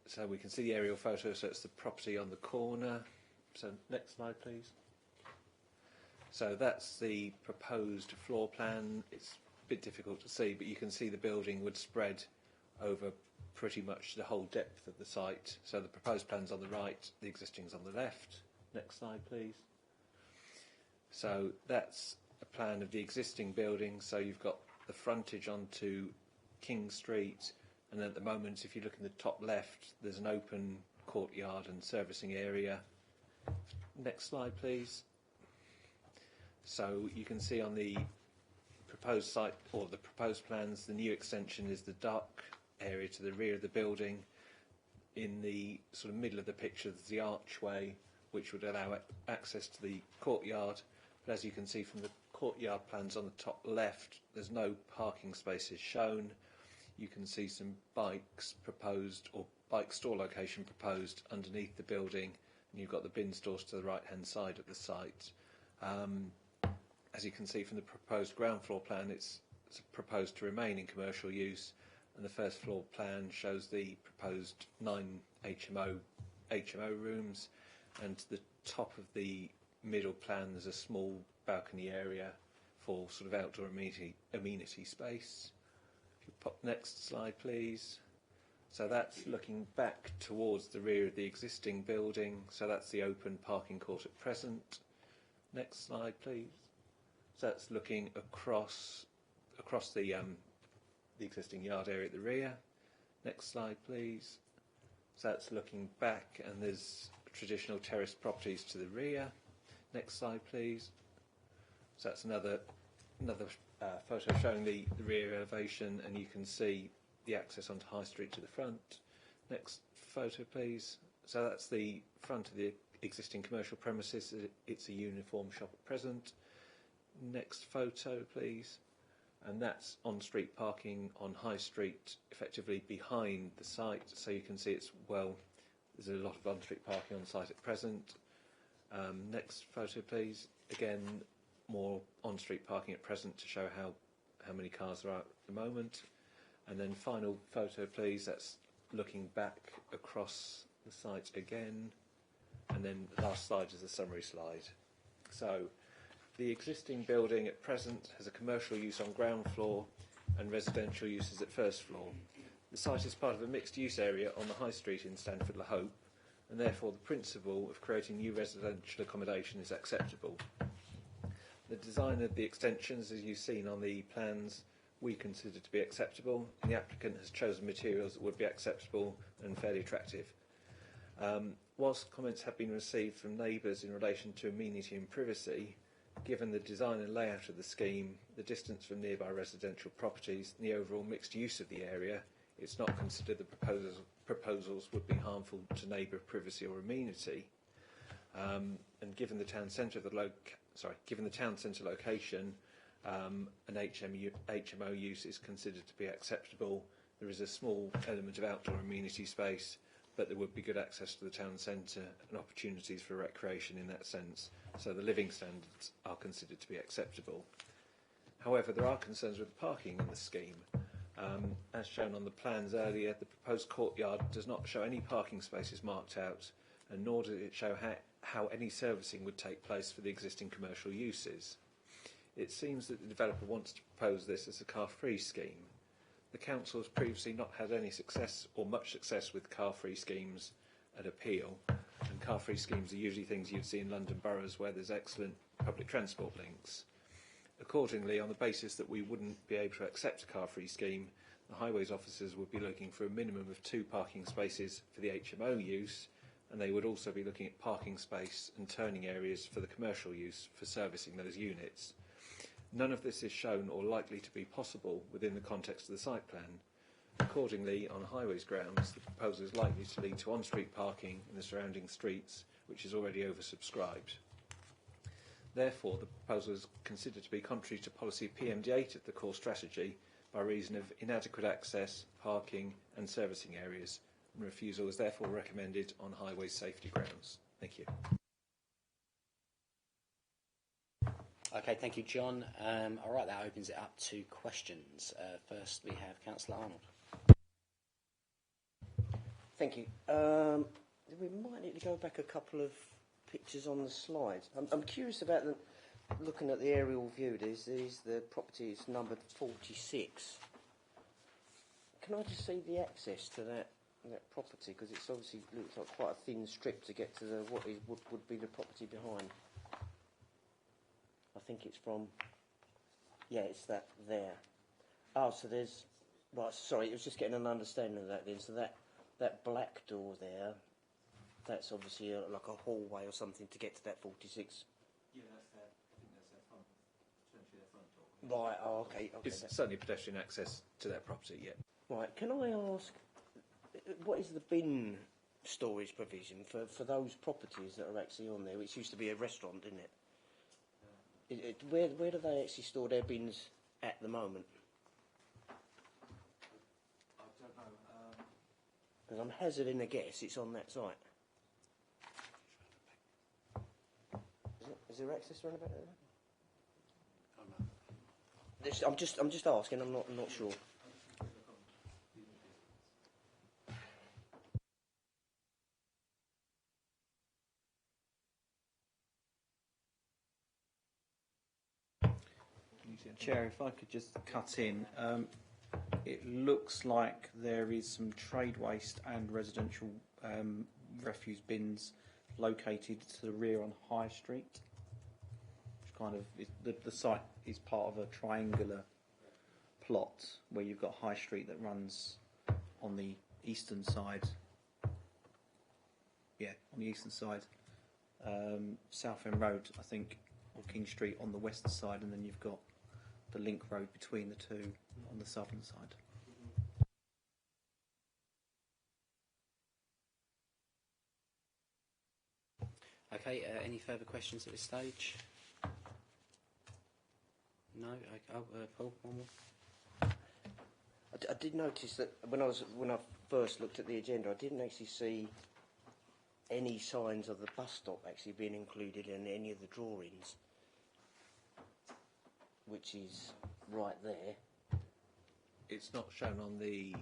So we can see the aerial photo, so it's the property on the corner. So next slide, please. So that's the proposed floor plan. It's a bit difficult to see, but you can see the building would spread over pretty much the whole depth of the site. So the proposed plan's on the right, the existing's on the left. Next slide, please. So that's a plan of the existing building. So you've got the frontage onto King Street, and at the moment, if you look in the top left, there's an open courtyard and servicing area. Next slide, please. So you can see on the proposed site, or the proposed plans, the new extension is the dark area to the rear of the building. In the sort of middle of the picture, there's the archway, which would allow access to the courtyard. But as you can see from the courtyard plans on the top left, there's no parking spaces shown. You can see some bikes proposed, or bike store location proposed underneath the building, and you've got the bin stores to the right-hand side of the site. As you can see from the proposed ground floor plan, it's proposed to remain in commercial use, and the first floor plan shows the proposed 9 HMO rooms, and to the top of the middle plan there's a small balcony area for sort of outdoor amenity space. If you pop next slide, please. So that's looking back towards the rear of the existing building, so that's the open parking court at present. Next slide, please. So that's looking across the existing yard area at the rear. Next slide, please. So that's looking back, and there's traditional terraced properties to the rear. Next slide, please. So that's another photo showing the rear elevation, and you can see the access onto High Street to the front. Next photo, please. So that's the front of the existing commercial premises. It's a uniform shop at present. Next photo, please. And that's on-street parking on High Street, effectively behind the site. So you can see it's, well, there's a lot of on-street parking on site at present. Next photo, please. Again, more on-street parking at present to show how many cars there are at the moment. And then final photo, please. That's looking back across the site again. And then the last slide is a summary slide. So the existing building at present has a commercial use on ground floor and residential uses at first floor. The site is part of a mixed-use area on the High Street in Stanford-le-Hope, and therefore the principle of creating new residential accommodation is acceptable. The design of the extensions, as you've seen on the plans, we consider to be acceptable, and the applicant has chosen materials that would be acceptable and fairly attractive. Whilst comments have been received from neighbours in relation to amenity and privacy, given the design and layout of the scheme, the distance from nearby residential properties and the overall mixed use of the area, it's not considered the proposals would be harmful to neighbour privacy or amenity. And given the town centre location, an HMO use is considered to be acceptable. There is a small element of outdoor amenity space, but there would be good access to the town centre and opportunities for recreation in that sense. So the living standards are considered to be acceptable. However, there are concerns with parking in the scheme. As shown on the plans earlier, the proposed courtyard does not show any parking spaces marked out, and nor does it show how any servicing would take place for the existing commercial uses. It seems that the developer wants to propose this as a car-free scheme. The council has previously not had any success or much success with car-free schemes at appeal, and car-free schemes are usually things you'd see in London boroughs where there's excellent public transport links. Accordingly, on the basis that we wouldn't be able to accept a car-free scheme, the highways officers would be looking for a minimum of 2 parking spaces for the HMO use, and they would also be looking at parking space and turning areas for the commercial use for servicing those units. None of this is shown or likely to be possible within the context of the site plan. Accordingly, on highways grounds, the proposal is likely to lead to on-street parking in the surrounding streets, which is already oversubscribed. Therefore, the proposal is considered to be contrary to policy PMD8 of the core strategy by reason of inadequate access, parking and servicing areas, and refusal is therefore recommended on highways safety grounds. Thank you. Okay, thank you, John. All right, that opens it up to questions. First, we have Councillor Arnold. Thank you. We might need to go back a couple of pictures on the slides. I'm curious about looking at the aerial view. The property is numbered 46. Can I just see the access to that property? Because it's obviously looks like quite a thin strip to get to what would be the property behind. I think it's from Yeah, it's that there. Oh, so there's... Right, sorry, it was just getting an understanding of that then. So that black door there, that's obviously like a hallway or something to get to that 46. Yeah, that's their, I think that's their front, potentially their front door. Right, oh, okay. It's certainly pedestrian access to their property, yeah. Right, can I ask, what is the bin storage provision for those properties that are actually on there, which used to be a restaurant, didn't it? Where do they actually store their bins at the moment? I don't know. Because I'm hazarding a guess, it's on that site. Is there access around about there? I'm just asking. I'm not sure. Chair, if I could just cut in. It looks like there is some trade waste and residential refuse bins located to the rear on High Street. Which kind of the site is part of a triangular plot where you've got High Street that runs on the eastern side. Yeah, on the eastern side. Southend Road, I think, or King Street on the western side, and then you've got the link road between the two on the southern side. Okay, any further questions at this stage? No? Okay, Paul, one more? I did notice that when I first looked at the agenda, I didn't actually see any signs of the bus stop actually being included in any of the drawings, which is right there. It's not shown on the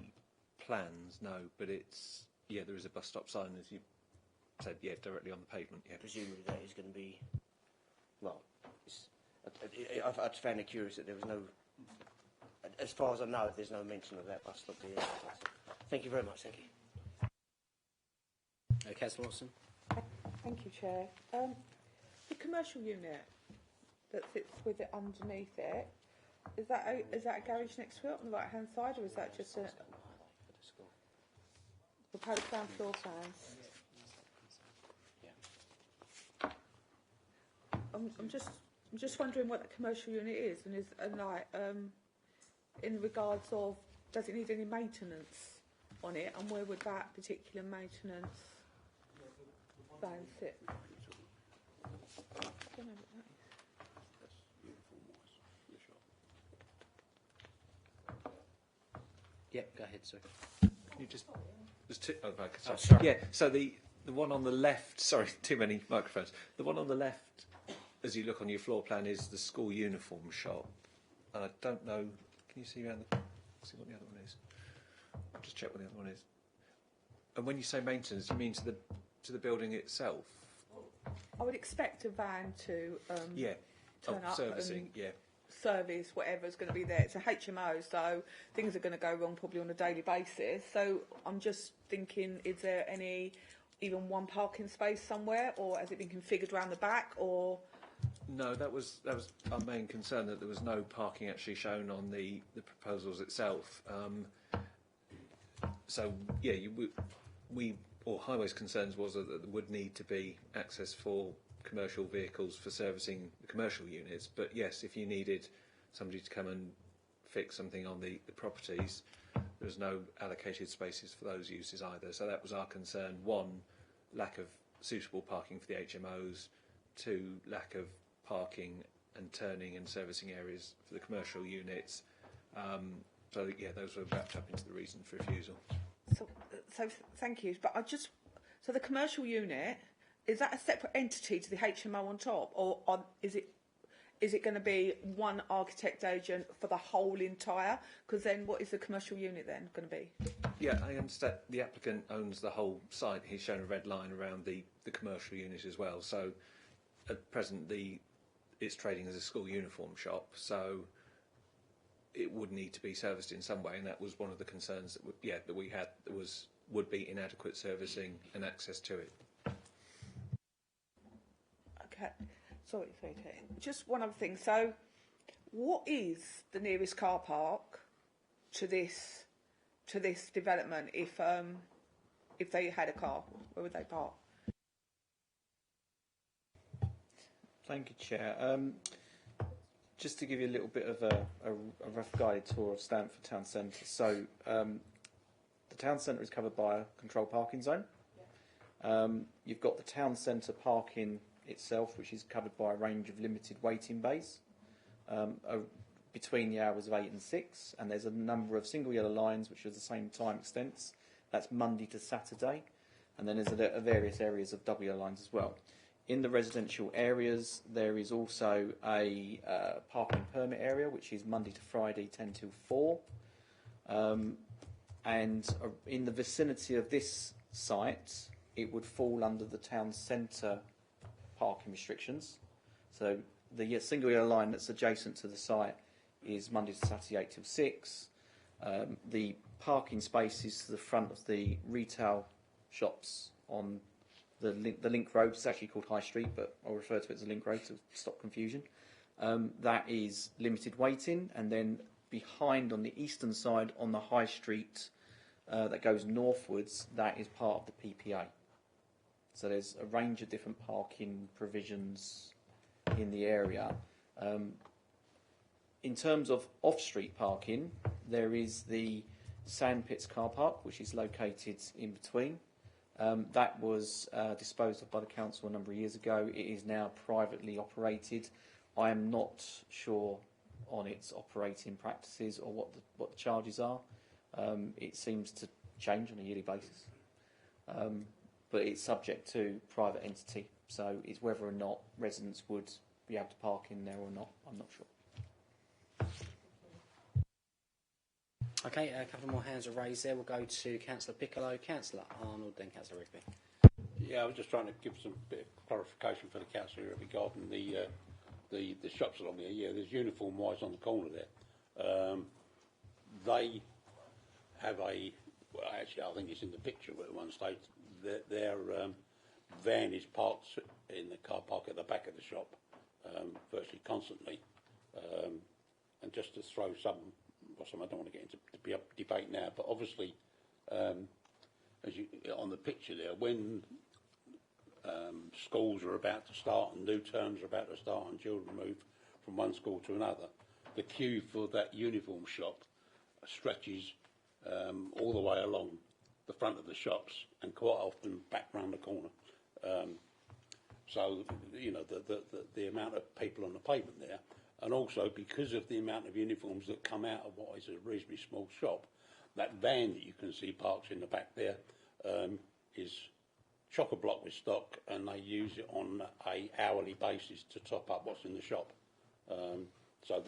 plans, no, but it's, yeah, there is a bus stop sign, as you said, yeah, directly on the pavement, yeah. Presumably that is going to be, well, I just found it curious that there was no, as far as I know, there's no mention of that bus stop here. Thank you very much, thank you. Councillor Watson. Thank you, Chair. The commercial unit that sits with it underneath it, is that a garage next to it on the right hand side, or is that just a proposed ground floor plans? I'm just wondering what the commercial unit is, and in regards of, does it need any maintenance on it, and where would that particular maintenance van sit? Yep, go ahead, sorry. Can you just... There's two... Oh, okay, sorry. Oh, sorry. Yeah, so the one on the left... Sorry, too many microphones. The one on the left, as you look on your floor plan, is the school uniform shop. And I don't know... Can you see around the... See what the other one is? I'll just check what the other one is. And when you say maintenance, you mean to the building itself? I would expect a van to turn up servicing, and yeah. service whatever's going to be there. It's a HMO, so things are going to go wrong probably on a daily basis. So I'm just thinking, is there even one parking space somewhere, or has it been configured around the back, or? No, that was our main concern, that there was no parking actually shown on the proposals itself. So yeah, or Highways' concerns was that there would need to be access for commercial vehicles for servicing the commercial units. But yes, if you needed somebody to come and fix something on the properties, there's no allocated spaces for those uses either. So that was our concern. One, lack of suitable parking for the HMOs. Two, lack of parking and turning and servicing areas for the commercial units. So yeah, those were wrapped up into the reason for refusal. So thank you. But so the commercial unit, is that a separate entity to the HMO on top, or is it going to be one architect agent for the whole entire? Because then, what is the commercial unit then going to be? Yeah, I understand the applicant owns the whole site. He's shown a red line around the commercial unit as well. So at present, it's trading as a school uniform shop. So it would need to be serviced in some way, and that was one of the concerns that we had. Would be inadequate servicing and access to it. Okay, sorry, just one other thing. So what is the nearest car park to this development? If they had a car, where would they park? Thank you, Chair. Just to give you a little bit of a rough guided tour of Stamford Town Centre. So the town centre is covered by a controlled parking zone. You've got the town centre parking itself, which is covered by a range of limited waiting bays between the hours of 8 and 6, and there's a number of single yellow lines which are the same time extents. That's Monday to Saturday, and then there's various areas of double yellow lines as well. In the residential areas, there is also a parking permit area, which is Monday to Friday, 10 till 4. And in the vicinity of this site, it would fall under the town centre parking restrictions. So the single yellow line that's adjacent to the site is Monday to Saturday, 8 till 6. The parking spaces to the front of the retail shops on the link road, it's actually called High Street, but I'll refer to it as a link road to stop confusion. That is limited waiting, and then behind on the eastern side on the High Street that goes northwards, that is part of the PPA. So there's a range of different parking provisions in the area. In terms of off-street parking, there is the Sandpits car park, which is located in between. That was disposed of by the council a number of years ago. It is now privately operated. I am not sure on its operating practices or what the charges are. It seems to change on a yearly basis. But it's subject to private entity, so it's whether or not residents would be able to park in there or not. I'm not sure. Okay, a couple more hands are raised there. We'll go to Councillor Piccolo, Councillor Arnold, then Councillor Rigby. Yeah, I was just trying to give some bit of clarification for the councillor regarding the shops along there. Yeah, there's uniform wise on the corner there. They have a, well, actually I think it's in the picture at one stage, their van is parked in the car park at the back of the shop virtually constantly. And just to throw some, I don't want to get into the debate now, but obviously, as you on the picture there, when schools are about to start and new terms are about to start and children move from one school to another, the queue for that uniform shop stretches all the way along the front of the shops and quite often back round the corner. So, you know, the amount of people on the pavement there, and also because of the amount of uniforms that come out of what is a reasonably small shop, that van that you can see parked in the back there is chock-a-block with stock, and they use it on a hourly basis to top up what's in the shop. So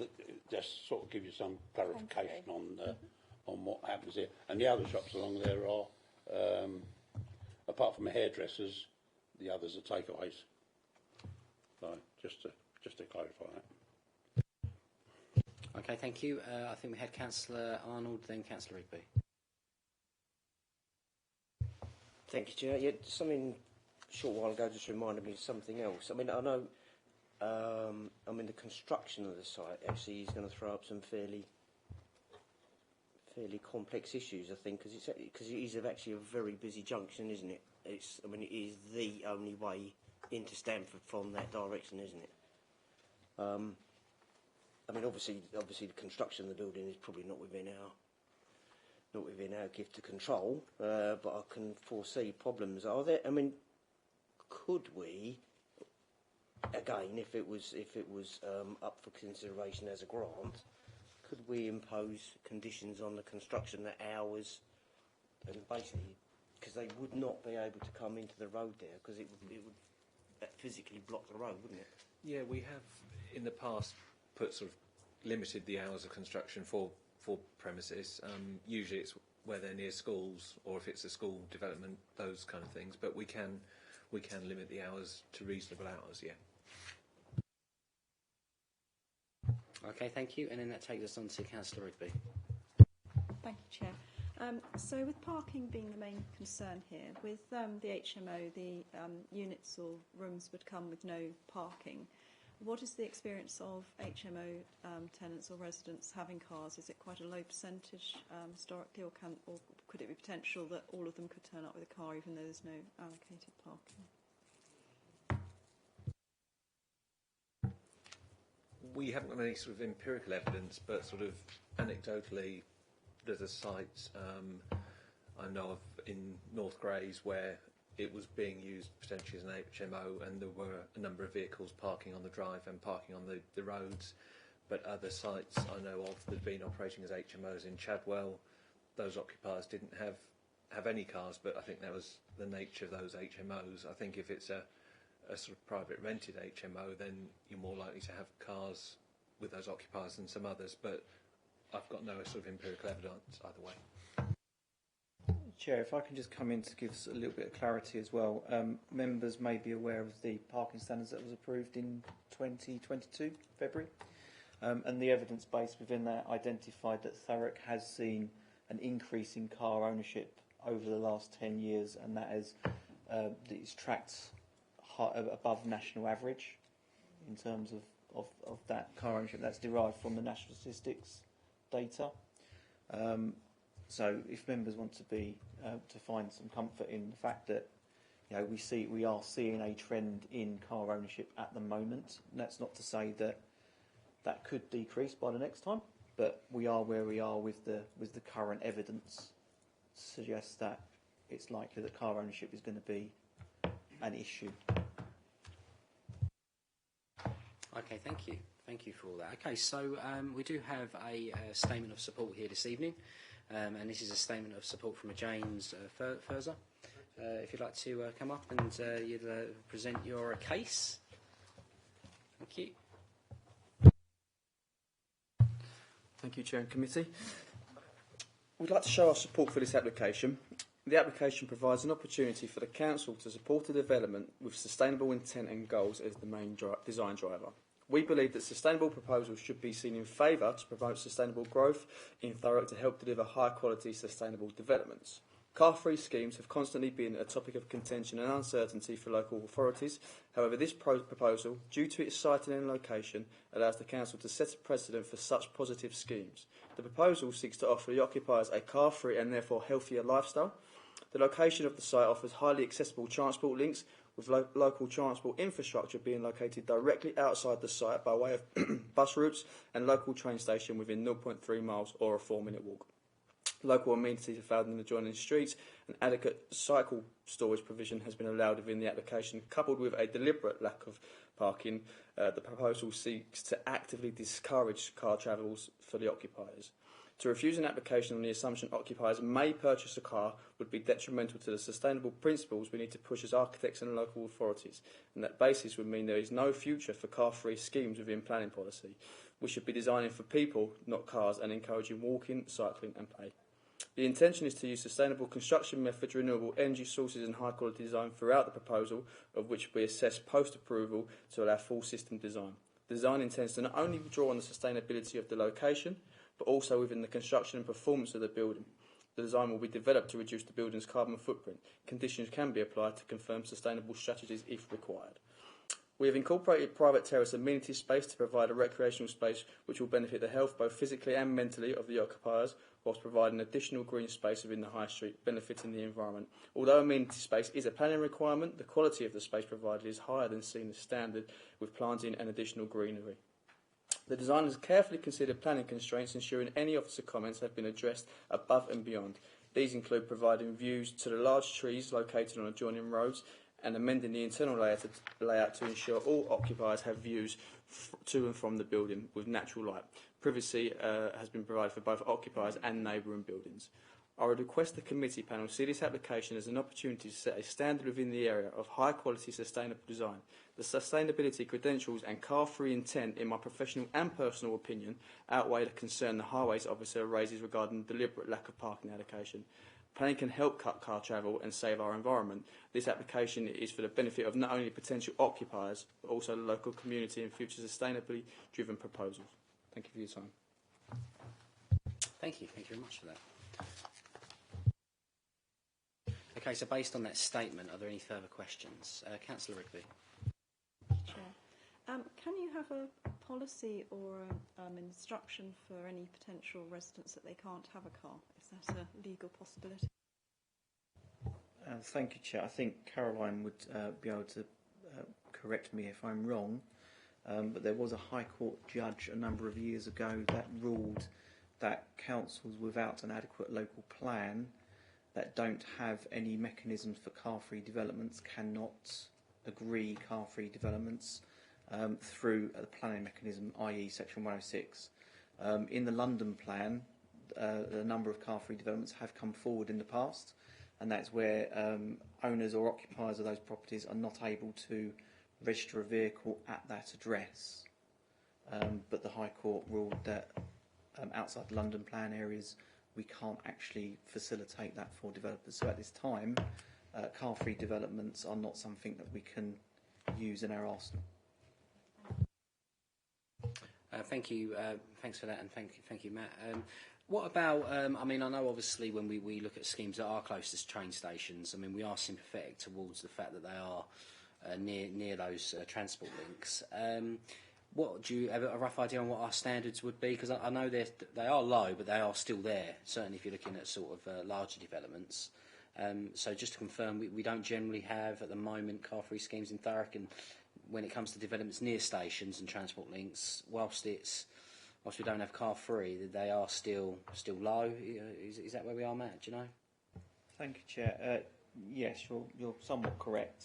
just sort of give you some clarification on what happens here. And the other shops along there are, apart from the hairdressers, the others are takeaways. So just to clarify that. Okay, thank you. I think we had Councillor Arnold, then Councillor Rigby. Thank you, Chair. Yeah, something a short while ago just reminded me of something else. I mean, I know, the construction of the site actually is going to throw up some fairly complex issues, I think, because it is actually a very busy junction, isn't it? It is the only way into Stamford from that direction, isn't it? Obviously, the construction of the building is probably not within our gift to control, but I can foresee problems. Are there? Could we, again, if it was up for consideration as a grant, could we impose conditions on the construction, the hours, and basically, because they would not be able to come into the road there because it would physically block the road, wouldn't it? Yeah, we have in the past limited the hours of construction for premises. Usually it's where they're near schools, or if it's a school development, those kind of things. But we can limit the hours to reasonable hours. Yeah. Okay, thank you. And then that takes us on to Councillor Rigby. Thank you, Chair. So with parking being the main concern here, with the HMO, the units or rooms would come with no parking. what is the experience of HMO tenants or residents having cars? Is it quite a low percentage historically, or could it be potential that all of them could turn up with a car even though there's no allocated parking? We haven't got any sort of empirical evidence, but sort of anecdotally, there's a site I know of in North Grays where it was being used potentially as an HMO, and there were a number of vehicles parking on the drive and parking on the roads. But other sites I know of that have been operating as HMOs in Chadwell, those occupiers didn't have any cars, but I think that was the nature of those HMOs. I think if it's a sort of private rented HMO, then you're more likely to have cars with those occupiers than some others, but I've got no sort of empirical evidence either way. Chair, if I can just come in to give us a little bit of clarity as well. Members may be aware of the parking standards that was approved in 2022, February, and the evidence base within that identified that Thurrock has seen an increase in car ownership over the last 10 years, and that it's tracked above national average in terms of that car ownership. That's derived from the national statistics data. So if members want to find some comfort in the fact that we are seeing a trend in car ownership at the moment, and that's not to say that could decrease by the next time, but we are where we are with the current evidence suggests that it's likely that car ownership is going to be an issue. Okay, thank you. Thank you for all that. Okay, so we do have a statement of support here this evening, and this is a statement of support from James Furzer. If you'd like to come up and you'd present your case. Thank you. Thank you, Chair and Committee. We'd like to show our support for this application. The application provides an opportunity for the Council to support a development with sustainable intent and goals as the main design driver. We believe that sustainable proposals should be seen in favour to promote sustainable growth in Thurrock to help deliver high-quality sustainable developments. Car-free schemes have constantly been a topic of contention and uncertainty for local authorities. However, this proposal, due to its siting and location, allows the Council to set a precedent for such positive schemes. The proposal seeks to offer the occupiers a car-free and therefore healthier lifestyle. The location of the site offers highly accessible transport links, with local transport infrastructure being located directly outside the site by way of bus routes and local train station within 0.3 miles or a 4-minute walk. Local amenities are found in the adjoining streets, and adequate cycle storage provision has been allowed within the application. Coupled with a deliberate lack of parking, the proposal seeks to actively discourage car travels for the occupiers. To refuse an application on the assumption occupiers may purchase a car would be detrimental to the sustainable principles we need to push as architects and local authorities, and that basis would mean there is no future for car-free schemes within planning policy. We should be designing for people, not cars, and encouraging walking, cycling and play. The intention is to use sustainable construction methods, renewable energy sources and high-quality design throughout the proposal, of which we assess post-approval to allow full system design. The design intends to not only draw on the sustainability of the location, but also within the construction and performance of the building. The design will be developed to reduce the building's carbon footprint. Conditions can be applied to confirm sustainable strategies if required. We have incorporated private terrace amenity space to provide a recreational space which will benefit the health both physically and mentally of the occupiers, whilst providing additional green space within the high street, benefiting the environment. Although amenity space is a planning requirement, the quality of the space provided is higher than seen as standard, with planting and additional greenery. The design has carefully considered planning constraints, ensuring any officer comments have been addressed above and beyond. These include providing views to the large trees located on adjoining roads and amending the internal layout to ensure all occupiers have views to and from the building with natural light. Privacy has been provided for both occupiers and neighbouring buildings. I would request the committee panel see this application as an opportunity to set a standard within the area of high-quality sustainable design. The sustainability credentials and car-free intent, in my professional and personal opinion, outweigh the concern the highways officer raises regarding the deliberate lack of parking allocation. Planning can help cut car travel and save our environment. This application is for the benefit of not only potential occupiers, but also the local community and future sustainably driven proposals. Thank you for your time. Thank you very much for that. Okay, so based on that statement, are there any further questions? Councillor Rigby. Chair. can you have a policy or instruction for any potential residents that they can't have a car? Is that a legal possibility? Thank you, Chair. I think Caroline would be able to correct me if I'm wrong, but there was a High Court judge a number of years ago that ruled that councils without an adequate local plan that don't have any mechanisms for car-free developments cannot agree car-free developments through the planning mechanism, i.e. Section 106. In the London plan, a number of car-free developments have come forward in the past, and that's where owners or occupiers of those properties are not able to register a vehicle at that address. But the High Court ruled that outside the London plan areas, we can't actually facilitate that for developers. So at this time, car-free developments are not something that we can use in our arsenal. Thank you. Thanks for that, and thank you, Matt. What about, I mean, I know obviously when we look at schemes that are closest to train stations, I mean, we are sympathetic towards the fact that they are near those transport links. What do you have a rough idea on what our standards would be? Because I know they are low, but they are still there, certainly if you're looking at sort of larger developments. So just to confirm, we don't generally have at the moment car-free schemes in Thurrock, and when it comes to developments near stations and transport links, whilst we don't have car-free, they are still low. Is that where we are, Matt? Do you know? Thank you, Chair. Yes, you're somewhat correct.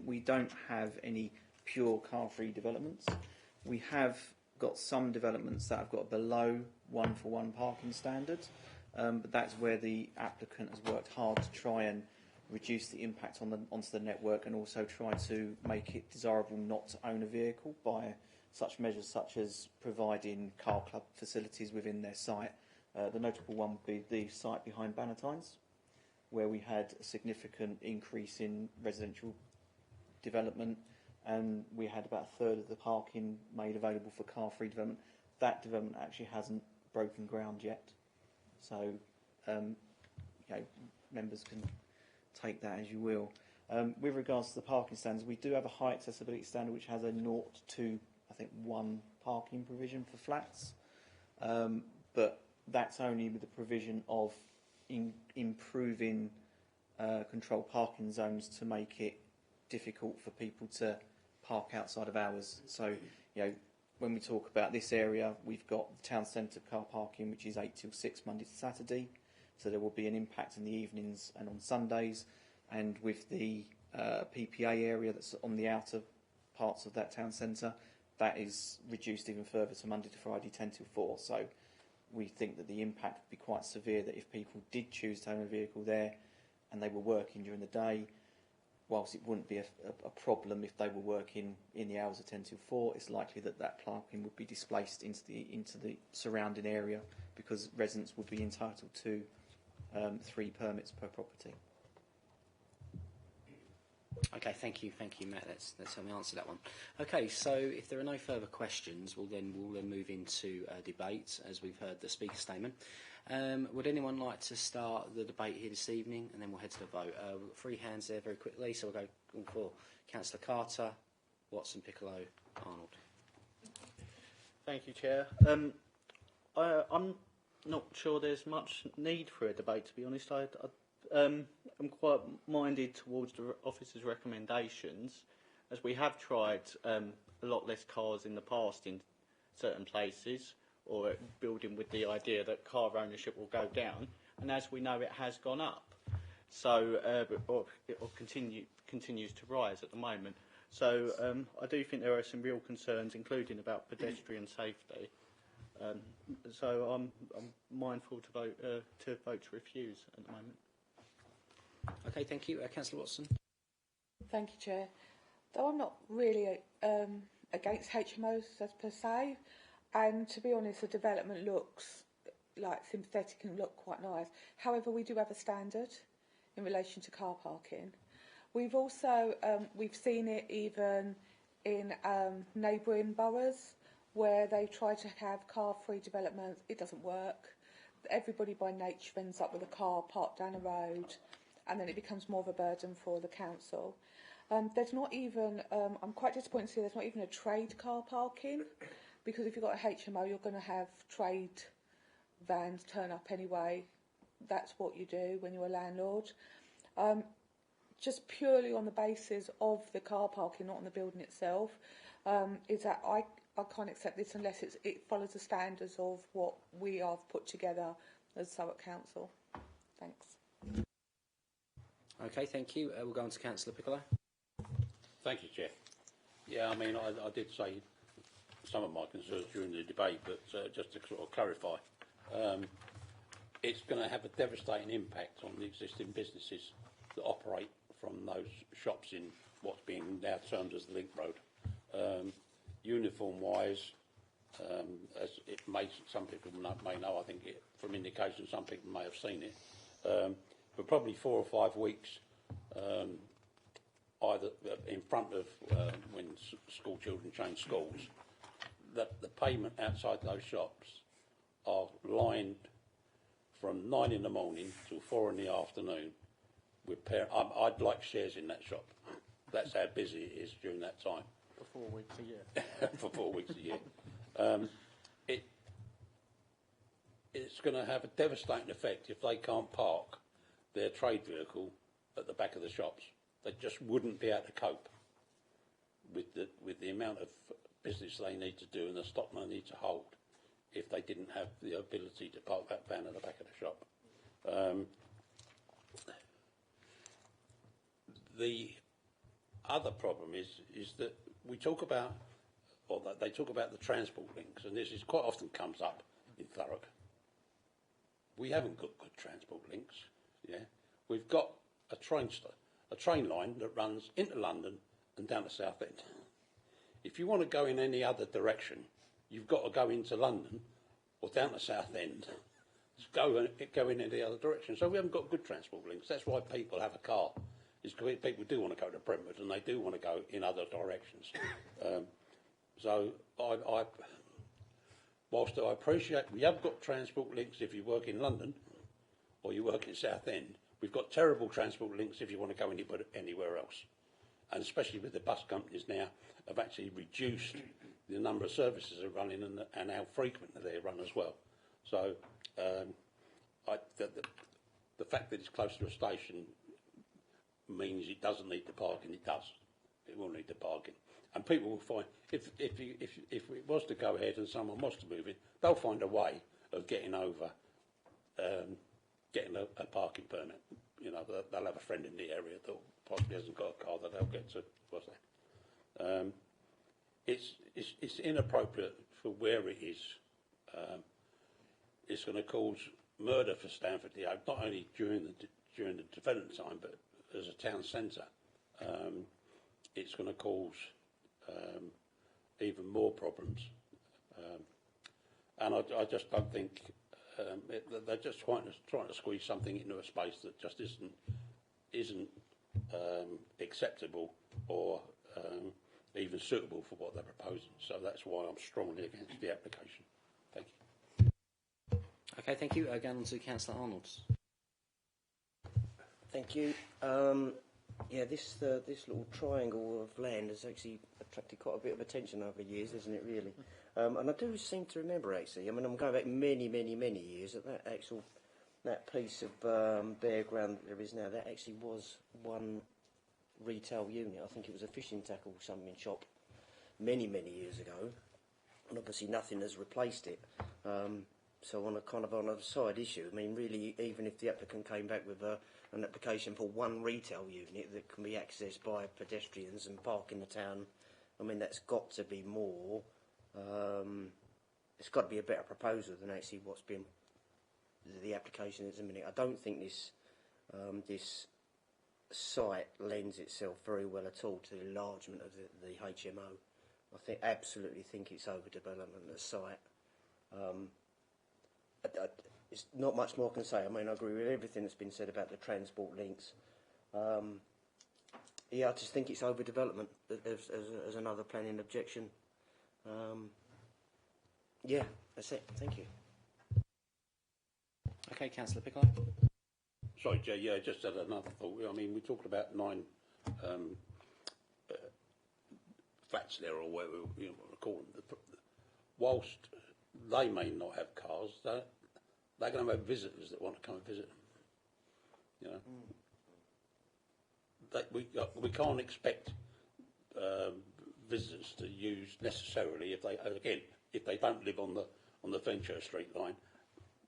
We don't have any pure car-free developments. We have got some developments that have got below 1-for-1 parking standard, but that's where the applicant has worked hard to try and reduce the impact onto the network, and also try to make it desirable not to own a vehicle by such measures such as providing car club facilities within their site. The notable one would be the site behind Bannatynes, where we had a significant increase in residential development, and we had about a third of the parking made available for car-free development. That development actually hasn't broken ground yet, so members can take that as you will. With regards to the parking standards, we do have a high accessibility standard which has a 0 to, I think, 1 parking provision for flats, but that's only with the provision of improving controlled parking zones to make it difficult for people to park outside of hours. So, when we talk about this area, we've got the town centre car parking, which is 8 till 6 Monday to Saturday, so there will be an impact in the evenings and on Sundays. And with the PPA area that's on the outer parts of that town centre, that is reduced even further to Monday to Friday 10 till 4. So we think that the impact would be quite severe, that if people did choose to own a vehicle there and they were working during the day, whilst it wouldn't be a problem if they were working in the hours of 10 till 4, it's likely that that parking would be displaced into the surrounding area, because residents would be entitled to 3 permits per property. Okay, thank you, Matt. That's helped me answer that one. Okay, so if there are no further questions, we'll then move into debate, as we've heard the speaker statement. Would anyone like to start the debate here this evening, and then we'll head to the vote? We've got 3 hands there very quickly, so we'll go for Councillor Carter, Watson, Piccolo, Arnold. Thank you, Chair. I'm not sure there's much need for a debate, to be honest. I'm quite minded towards the officer's recommendations, as we have tried a lot less cars in the past in certain places, or building with the idea that car ownership will go down, and as we know, it has gone up. So it continues to rise at the moment. So I do think there are some real concerns, including about pedestrian safety. So I'm mindful to vote to refuse at the moment. Okay, thank you. Councillor Watson. Thank you, Chair. Though I'm not really against HMOs as per se, and to be honest, the development looks like sympathetic and look quite nice. However, we do have a standard in relation to car parking. We've also we've seen it even in neighbouring boroughs where they try to have car-free developments. It doesn't work. Everybody by nature ends up with a car parked down the road. and then it becomes more of a burden for the council. There's not even, I'm quite disappointed to see there's not even a trade car parking, because if you've got a HMO, you're going to have trade vans turn up anyway. That's what you do when you're a landlord. Just purely on the basis of the car parking, not on the building itself, is that I can't accept this unless it follows the standards of what we have put together as Thurrock Council. Thanks. Okay, thank you. We'll go on to Councillor Piccolo. Thank you, Chair. Yeah, I mean, I did say some of my concerns during the debate, but just to sort of clarify, it's going to have a devastating impact on the existing businesses that operate from those shops in what's being now termed as the Link Road. Uniform-wise, as it may, some people may know, I think from indications some people may have seen it, for probably 4 or 5 weeks, either in front of when school children change schools, that the pavement outside those shops are lined from 9 in the morning till 4 in the afternoon with I'd like shares in that shop. That's how busy it is during that time. For 4 weeks a year. For 4 weeks a year. It's going to have a devastating effect if they can't park their trade vehicle at the back of the shops. They just wouldn't be able to cope with the amount of business they need to do and the stock they need to hold if they didn't have the ability to park that van at the back of the shop. The other problem is that we talk about, or that they talk about the transport links, and this is quite often comes up in Thurrock. We haven't got good transport links. Yeah, we've got a train line that runs into London and down to Southend. If you want to go in any other direction, you've got to go into London or down to Southend to go in any other direction. So we haven't got good transport links. That's why people have a car. Is people do want to go to Brentwood and they do want to go in other directions. So whilst I appreciate we have got transport links if you work in London or you work in Southend, we've got terrible transport links if you want to go anywhere else. And especially with the bus companies now have actually reduced the number of services they're running and how frequent they run as well. So the fact that it's close to a station means it doesn't need the parking. It does. It will need the parking. And people will find, if it was to go ahead and someone was to move in, they'll find a way of getting over, getting a parking permit. You know, they'll have a friend in the area that possibly hasn't got a car that they'll get to. What's that? It's inappropriate for where it is. It's going to cause murder for Stamford Yard, not only during the development time, but as a town centre. It's going to cause even more problems. And I just don't think they're just trying to squeeze something into a space that just isn't acceptable or even suitable for what they're proposing. So that's why I'm strongly against the application. Thank you. Okay, thank you. Again, on to Councillor Arnold. Thank you. Yeah, this little triangle of land has actually attracted quite a bit of attention over the years, hasn't it, really? And I do seem to remember, actually, I mean, I'm going back many, many, many years, that piece of bare ground that there is now, that actually was one retail unit. I think it was a fishing tackle something shop many, many years ago. And obviously nothing has replaced it. So on a side issue, I mean, really, even if the applicant came back with an application for one retail unit that can be accessed by pedestrians and park in the town, I mean, that's got to be more. It's got to be a better proposal than actually what's been the application is a minute. I don't think this site lends itself very well at all to the enlargement of the HMO. I absolutely think it's overdevelopment of the site. It's not much more I can say. I mean, I agree with everything that's been said about the transport links. Yeah, I just think it's overdevelopment as another planning objection. Yeah, that's it. Thank you. Okay, Councillor Piccolo. Sorry, Jay. Yeah, just had another thought. I mean, we talked about 9 flats there, or whatever you want to call them. Whilst they may not have cars, they're going to have visitors that want to come and visit them. You know, we can't expect visitors to use necessarily if they don't live on the Fenchurch Street line.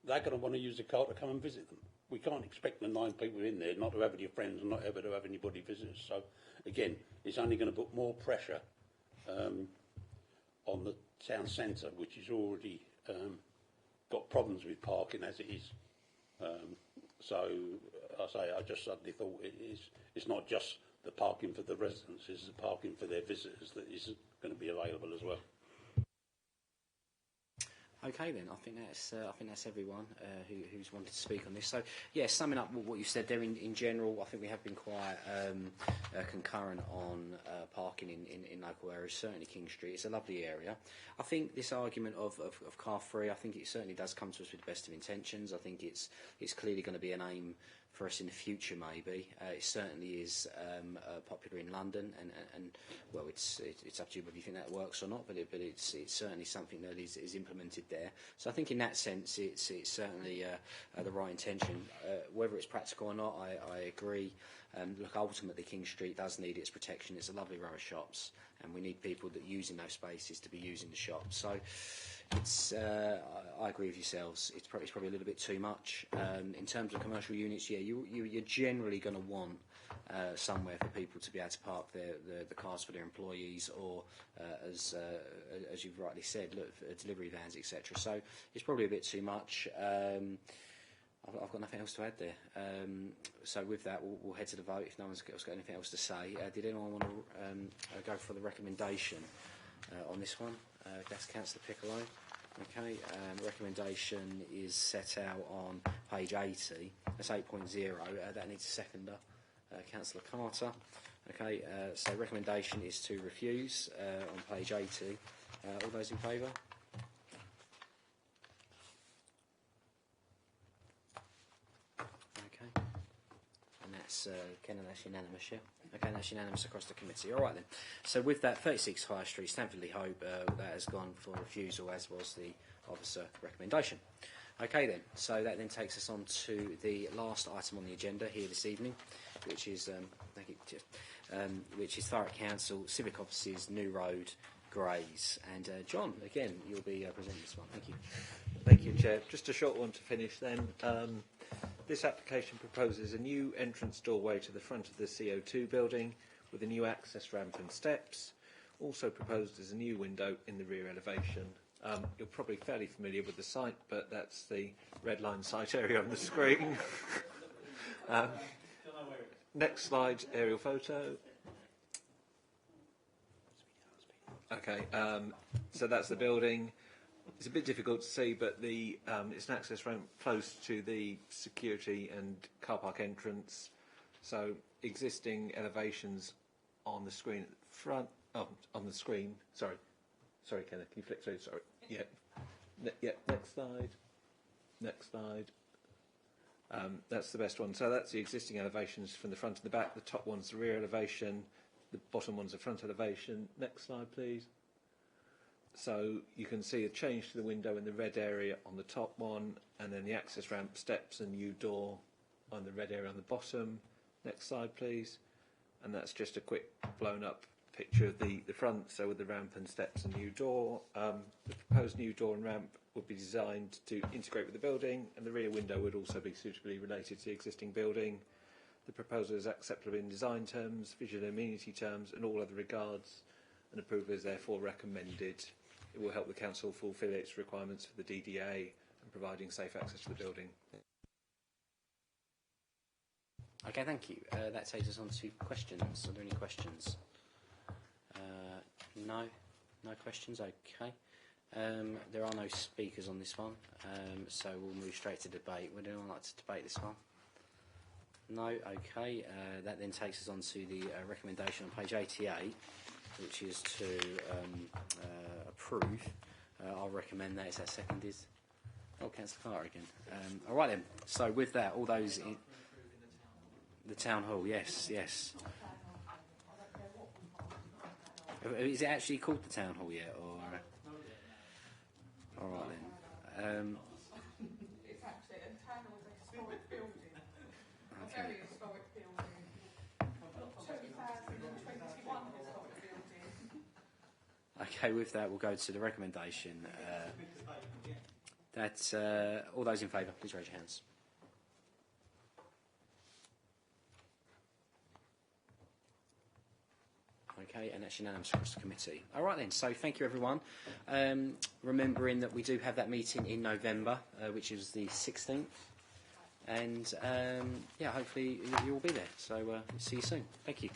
They're going to want to use the car to come and visit them. We can't expect the 9 people in there not to have any friends and not ever to have anybody visit us. So, again, it's only going to put more pressure on the town centre, which is already got problems with parking as it is. So, I just suddenly thought it's not just the parking for the residents, it's the parking for their visitors that is going to be available as well. Okay then, I think that's everyone who's wanted to speak on this. So, yeah, summing up what you said there in general, I think we have been quite concurrent on parking in local areas. Certainly King Street, it's a lovely area. I think this argument of car free, I think it certainly does come to us with the best of intentions. I think it's clearly going to be an aim for us in the future, maybe. It certainly is popular in London, and well, it's up to you whether you think that works or not, but it's certainly something that is implemented there. So I think in that sense, it's certainly the right intention. Whether it's practical or not, I agree. Look, ultimately, King Street does need its protection. It's a lovely row of shops, and we need people that using those spaces to be using the shops. So it's I agree with yourselves. It's probably a little bit too much. In terms of commercial units, yeah, you're generally going to want somewhere for people to be able to park the cars for their employees, or as you've rightly said, look, delivery vans, etc. So it's probably a bit too much. I've got nothing else to add there. So with that, we'll head to the vote if no one's got anything else to say. Did anyone want to go for the recommendation on this one? That's Councillor Piccolo. Okay, recommendation is set out on page 80. That's 8.0. That needs a seconder. Councillor Carter. Okay, so recommendation is to refuse on page 80. All those in favour? Okay. And that's Ken, and that's unanimous, yeah? Okay, that's unanimous across the committee. All right then. So with that, 36 High Street, Stamford-le-Hope, that has gone for refusal, as was the officer recommendation. Okay then, so that then takes us on to the last item on the agenda here this evening, which is thank you, which is Thurrock Council Civic Offices, New Road, Grays. And John, again, you'll be presenting this one. Thank you. Thank you, Chair. Just a short one to finish then. This application proposes a new entrance doorway to the front of the CO2 building with a new access ramp and steps. Also proposed is a new window in the rear elevation. You're probably fairly familiar with the site, but that's the red line site area on the screen. Next slide, aerial photo. Okay, so that's the building. It's a bit difficult to see, but it's an access ramp close to the security and car park entrance. So existing elevations on the screen at the front. Oh, on the screen. Sorry, Kenneth. Can you flick through? Sorry. Yeah. Yeah. Next slide. Next slide. That's the best one. So that's the existing elevations from the front and the back. The top one's the rear elevation. The bottom one's the front elevation. Next slide, please. So you can see a change to the window in the red area on the top one, and then the access ramp, steps and new door on the red area on the bottom. Next slide, please. And that's just a quick blown up picture of the front, so with the ramp and steps and new door. The proposed new door and ramp would be designed to integrate with the building, and the rear window would also be suitably related to the existing building. The proposal is acceptable in design terms, visual and amenity terms, and all other regards, and approval is therefore recommended. It will help the council fulfil its requirements for the DDA and providing safe access to the building. Okay, thank you. That takes us on to questions. Are there any questions? No? No questions? Okay. There are no speakers on this one, so we'll move straight to debate. Would anyone like to debate this one? No? Okay. That then takes us on to the recommendation on page 88, which is to approve. I'll recommend that. Is that seconded? Oh, Councillor Clark again. All right then. So with that, all those in... The town hall, yes, yes. Is it actually called the town hall yet, or? All right then. It's actually a town hall, a historic building, a Okay. very historic building, 2021 historic building. Okay, with that, we'll go to the recommendation. That's all those in favour, please raise your hands. Okay, and that's unanimous across the committee. All right then, so thank you everyone. Remembering that we do have that meeting in November, which is the 16th. And yeah, hopefully you'll all be there. So see you soon. Thank you.